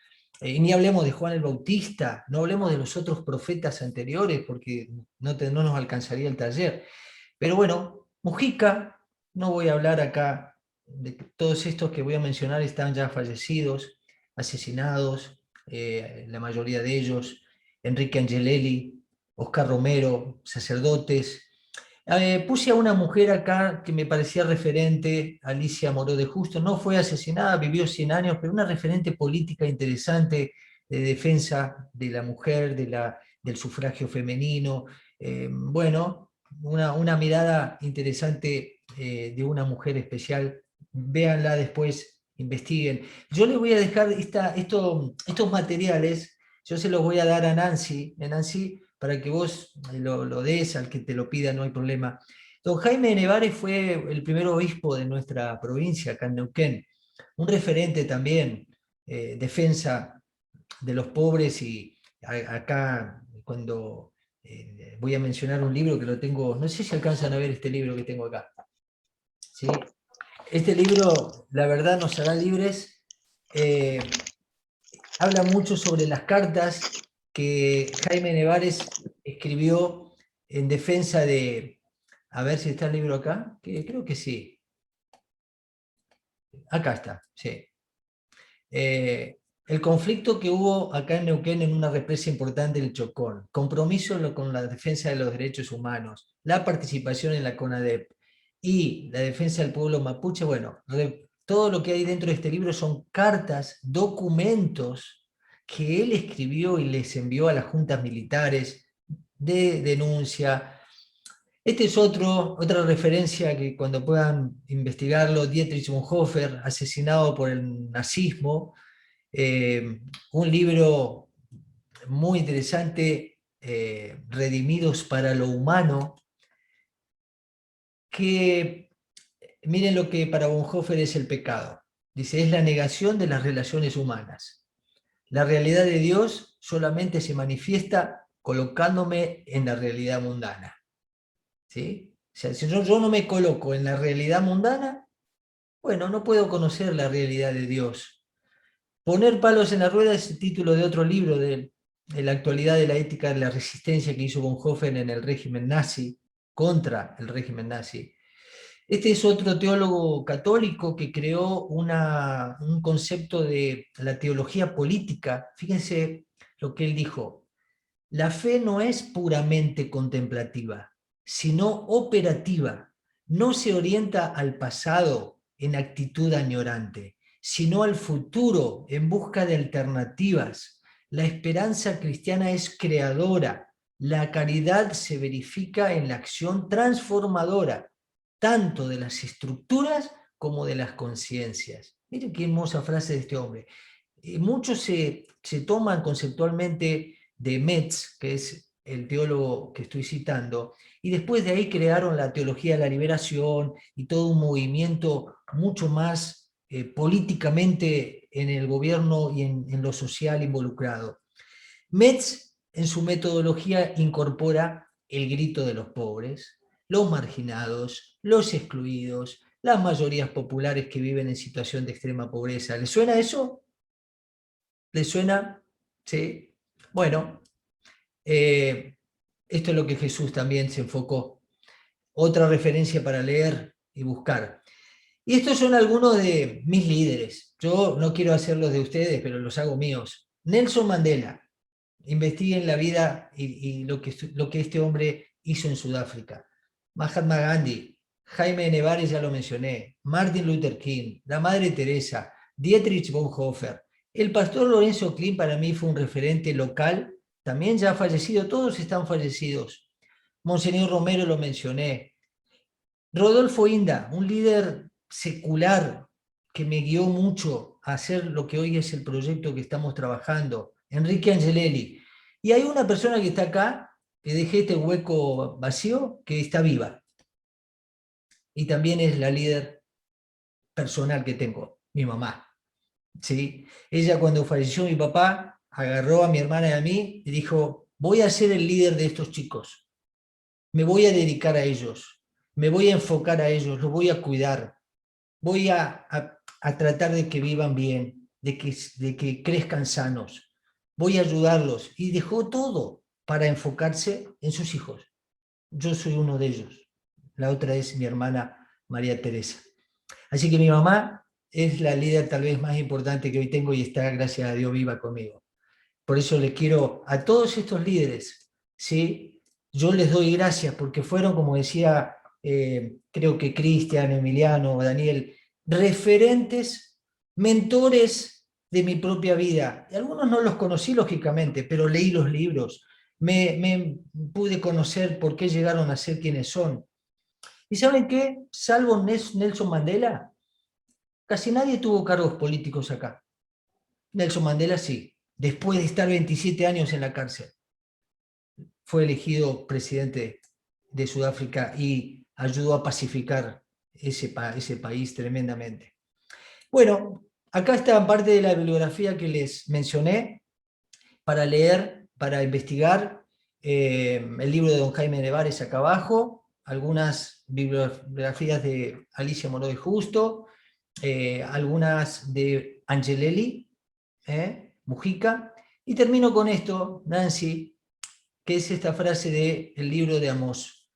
ni hablemos de Juan el Bautista, no hablemos de los otros profetas anteriores, porque no nos alcanzaría el taller. Pero bueno, Mujica, no voy a hablar acá de todos estos que voy a mencionar, están ya fallecidos, asesinados, la mayoría de ellos, Enrique Angelelli, Oscar Romero, sacerdotes. Puse a una mujer acá que me parecía referente, Alicia Moró de Justo, no fue asesinada, vivió 100 años, pero una referente política interesante de defensa de la mujer, del sufragio femenino. Bueno, una mirada interesante de una mujer especial. Véanla después, investiguen. Yo les voy a dejar estos materiales, yo se los voy a dar a Nancy, para que vos lo des, al que te lo pida, no hay problema. Don Jaime de Nevares fue el primer obispo de nuestra provincia, acá en Neuquén, un referente también, defensa de los pobres, y acá cuando voy a mencionar un libro que lo tengo, no sé si alcanzan a ver este libro que tengo acá. ¿Sí? Este libro, la verdad, nos hará libres. Habla mucho sobre las cartas que Jaime Nevares escribió en defensa de... A ver si está el libro acá, que creo que sí. Acá está, sí. El conflicto que hubo acá en Neuquén en una represa importante, el Chocón, compromiso con la defensa de los derechos humanos, la participación en la CONADEP y la defensa del pueblo mapuche. Bueno, todo lo que hay dentro de este libro son cartas, documentos que él escribió y les envió a las juntas militares, de denuncia. Este es otra referencia que cuando puedan investigarlo, Dietrich Bonhoeffer, asesinado por el nazismo, un libro muy interesante, Redimidos para lo humano, que miren lo que para Bonhoeffer es el pecado. Dice, es la negación de las relaciones humanas. La realidad de Dios solamente se manifiesta colocándome en la realidad mundana. ¿Sí? O sea, si yo no me coloco en la realidad mundana, bueno, no puedo conocer la realidad de Dios. Poner palos en la rueda es el título de otro libro de la actualidad de la ética de la resistencia que hizo Bonhoeffer en el régimen nazi, contra el régimen nazi. Este es otro teólogo católico que creó un concepto de la teología política. Fíjense lo que él dijo. La fe no es puramente contemplativa, sino operativa. No se orienta al pasado en actitud añorante, sino al futuro en busca de alternativas. La esperanza cristiana es creadora. La caridad se verifica en la acción transformadora, tanto de las estructuras como de las conciencias. Miren qué hermosa frase de este hombre. Muchos se toman conceptualmente de Metz, que es el teólogo que estoy citando, y después de ahí crearon la teología de la liberación y todo un movimiento mucho más políticamente en el gobierno y en lo social involucrado. Metz, en su metodología, incorpora el grito de los pobres, los marginados, los excluidos, las mayorías populares que viven en situación de extrema pobreza. ¿Les suena eso? ¿Les suena? Sí. Bueno, esto es lo que Jesús también se enfocó. Otra referencia para leer y buscar. Y estos son algunos de mis líderes. Yo no quiero hacerlos de ustedes, pero los hago míos. Nelson Mandela. Investiguen la vida y lo que este hombre hizo en Sudáfrica. Mahatma Gandhi, Jaime Nevares, ya lo mencioné, Martin Luther King, la Madre Teresa, Dietrich Bonhoeffer. El pastor Lorenzo Klein para mí fue un referente local, también ya fallecido, todos están fallecidos. Monseñor Romero lo mencioné. Rodolfo Inda, un líder secular que me guió mucho a hacer lo que hoy es el proyecto que estamos trabajando. Enrique Angelelli. Y hay una persona que está acá, que dejé este hueco vacío, que está viva. Y también es la líder personal que tengo, mi mamá. ¿Sí? Ella, cuando falleció mi papá, agarró a mi hermana y a mí y dijo, voy a ser el líder de estos chicos. Me voy a dedicar a ellos. Me voy a enfocar a ellos, los voy a cuidar. Voy a tratar de que vivan bien, de que crezcan sanos. Voy a ayudarlos. Y dejó todo para enfocarse en sus hijos. Yo soy uno de ellos. La otra es mi hermana María Teresa. Así que mi mamá es la líder tal vez más importante que hoy tengo y está, gracias a Dios, viva conmigo. Por eso les quiero a todos estos líderes, ¿sí? Yo les doy gracias porque fueron, como decía, creo que Cristian, Emiliano, Daniel, referentes, mentores de mi propia vida. Y algunos no los conocí, lógicamente, pero leí los libros, me pude conocer por qué llegaron a ser quienes son. ¿Y saben qué? Salvo Nelson Mandela, casi nadie tuvo cargos políticos acá. Nelson Mandela sí, después de estar 27 años en la cárcel. Fue elegido presidente de Sudáfrica y ayudó a pacificar ese país tremendamente. Bueno, acá está parte de la bibliografía que les mencioné para leer, para investigar. El libro de don Jaime Nevares acá abajo, algunas bibliografías de Alicia Moró de Justo, algunas de Angelelli, Mujica, y termino con esto, Nancy, que es esta frase del libro de Amós,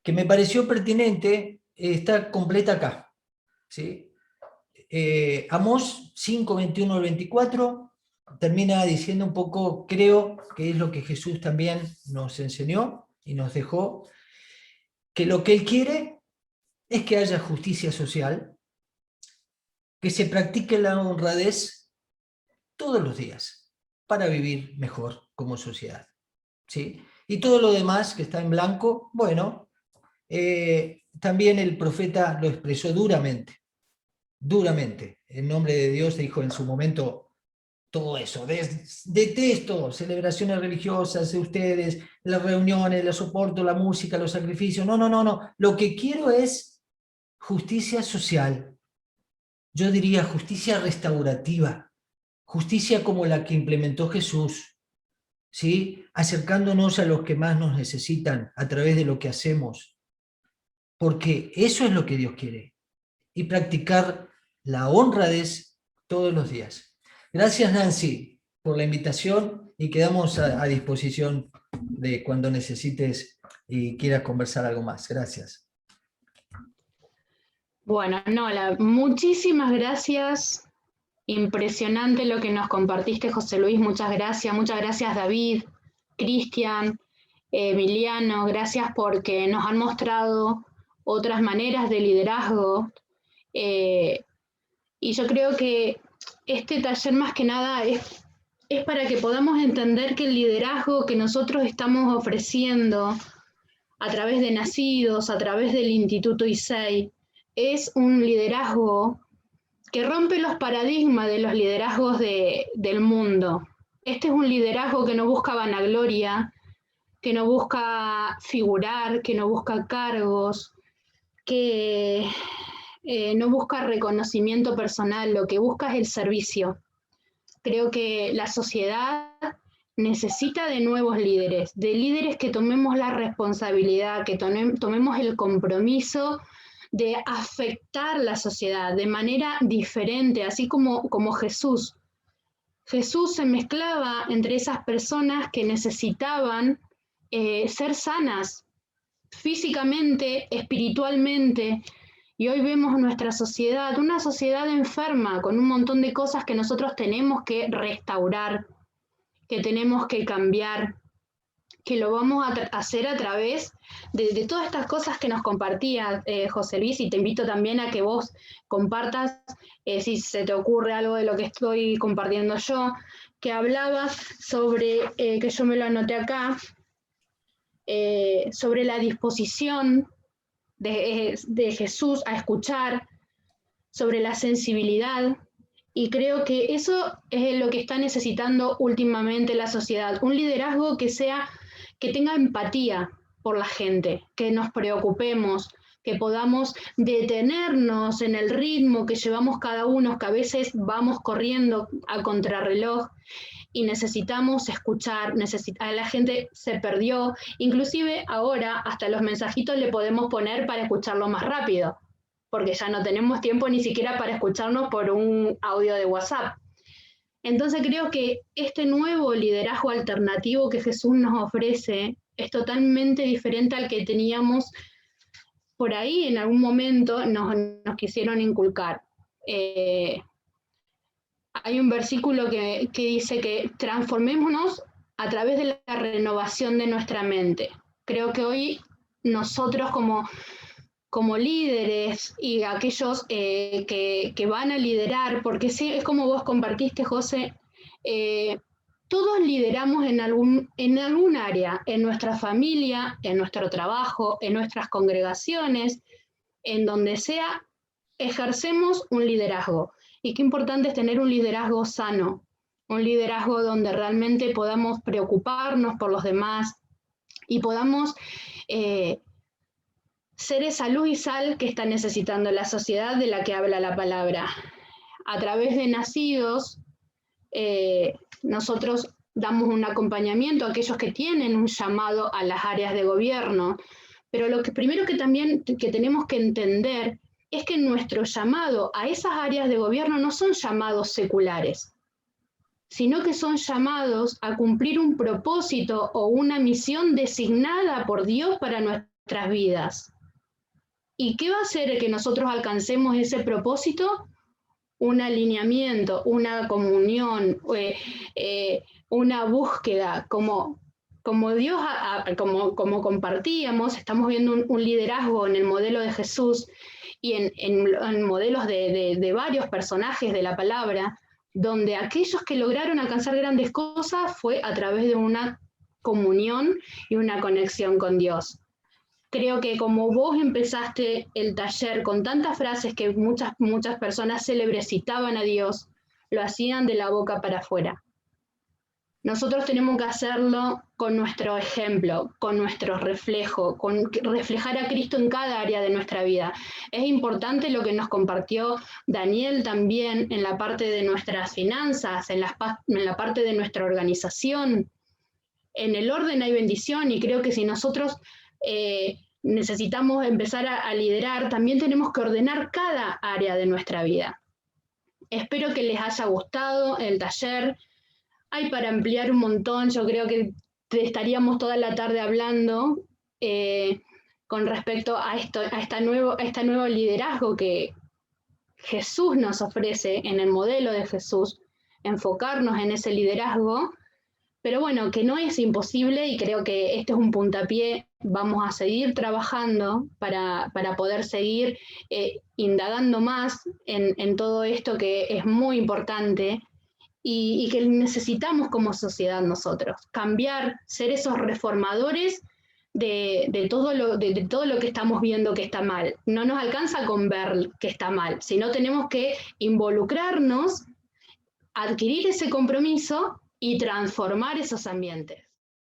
que me pareció pertinente, está completa acá. ¿Sí? Amós 5, 21 al 24, termina diciendo un poco, creo que es lo que Jesús también nos enseñó y nos dejó, que lo que Él quiere es que haya justicia social, que se practique la honradez todos los días para vivir mejor como sociedad. ¿sí? Y todo lo demás que está en blanco, bueno, también el profeta lo expresó duramente, duramente. En nombre de Dios dijo en su momento todo eso. Detesto celebraciones religiosas de ustedes, las reuniones, las soporto, la música, los sacrificios. No, no, no, no. Lo que quiero es justicia social. Yo diría justicia restaurativa. Justicia como la que implementó Jesús, ¿sí? Acercándonos a los que más nos necesitan a través de lo que hacemos. Porque eso es lo que Dios quiere. Y practicar la honradez todos los días. Gracias, Nancy, por la invitación y quedamos a disposición de cuando necesites y quieras conversar algo más. Gracias. Bueno, Nola, muchísimas gracias. Impresionante lo que nos compartiste, José Luis. Muchas gracias, David, Cristian, Emiliano. Gracias porque nos han mostrado otras maneras de liderazgo. Y yo creo que este taller más que nada es para que podamos entender que el liderazgo que nosotros estamos ofreciendo a través de Nacidos, a través del Instituto ISEI, es un liderazgo que rompe los paradigmas de los liderazgos del mundo. Este es un liderazgo que no busca vanagloria, que no busca figurar, que no busca cargos, que no busca reconocimiento personal, lo que busca es el servicio. Creo que la sociedad necesita de nuevos líderes, de líderes que tomemos la responsabilidad, que tomemos el compromiso de afectar la sociedad de manera diferente, así como Jesús. Jesús se mezclaba entre esas personas que necesitaban ser sanas físicamente, espiritualmente, y hoy vemos nuestra sociedad, una sociedad enferma, con un montón de cosas que nosotros tenemos que restaurar, que tenemos que cambiar, que lo vamos a hacer a través de todas estas cosas que nos compartía José Luis, y te invito también a que vos compartas, si se te ocurre algo de lo que estoy compartiendo yo, que hablabas sobre, que yo me lo anoté acá, sobre la disposición de Jesús a escuchar, sobre la sensibilidad, y creo que eso es lo que está necesitando últimamente la sociedad, un liderazgo que tenga empatía por la gente, que nos preocupemos, que podamos detenernos en el ritmo que llevamos cada uno, que a veces vamos corriendo a contrarreloj, y necesitamos escuchar, la gente se perdió, inclusive ahora hasta los mensajitos le podemos poner para escucharlo más rápido, porque ya no tenemos tiempo ni siquiera para escucharnos por un audio de WhatsApp. Entonces creo que este nuevo liderazgo alternativo que Jesús nos ofrece es totalmente diferente al que teníamos por ahí en algún momento nos quisieron inculcar. Hay un versículo que dice que transformémonos a través de la renovación de nuestra mente. Creo que hoy nosotros como líderes y aquellos que van a liderar, porque sí, es como vos compartiste, José, todos lideramos en algún área, en nuestra familia, en nuestro trabajo, en nuestras congregaciones, en donde sea, ejercemos un liderazgo. Y qué importante es tener un liderazgo sano, un liderazgo donde realmente podamos preocuparnos por los demás y podamos ser esa luz y sal que está necesitando la sociedad de la que habla la palabra. A través de Nacidos, nosotros damos un acompañamiento a aquellos que tienen un llamado a las áreas de gobierno, pero lo que primero que también que tenemos que entender es que nuestro llamado a esas áreas de gobierno no son llamados seculares, sino que son llamados a cumplir un propósito o una misión designada por Dios para nuestras vidas. ¿Y qué va a hacer que nosotros alcancemos ese propósito? Un alineamiento, una comunión, una búsqueda, como Dios, como compartíamos, estamos viendo un liderazgo en el modelo de Jesús y en modelos de varios personajes de la palabra, donde aquellos que lograron alcanzar grandes cosas fue a través de una comunión y una conexión con Dios. Creo que como vos empezaste el taller con tantas frases que muchas personas célebres citaban a Dios, lo hacían de la boca para afuera. Nosotros tenemos que hacerlo con nuestro ejemplo, con nuestro reflejo, con reflejar a Cristo en cada área de nuestra vida. Es importante lo que nos compartió Daniel también en la parte de nuestras finanzas, en la parte de nuestra organización. En el orden hay bendición, y creo que si nosotros necesitamos empezar a liderar, también tenemos que ordenar cada área de nuestra vida. Espero que les haya gustado el taller. Hay para ampliar un montón, yo creo que estaríamos toda la tarde hablando con respecto a este nuevo liderazgo que Jesús nos ofrece en el modelo de Jesús, enfocarnos en ese liderazgo, pero bueno, que no es imposible, y creo que este es un puntapié. Vamos a seguir trabajando para poder seguir indagando más en todo esto que es muy importante, y que necesitamos como sociedad nosotros, cambiar, ser esos reformadores de todo lo que estamos viendo que está mal. No nos alcanza con ver que está mal, sino tenemos que involucrarnos, adquirir ese compromiso y transformar esos ambientes.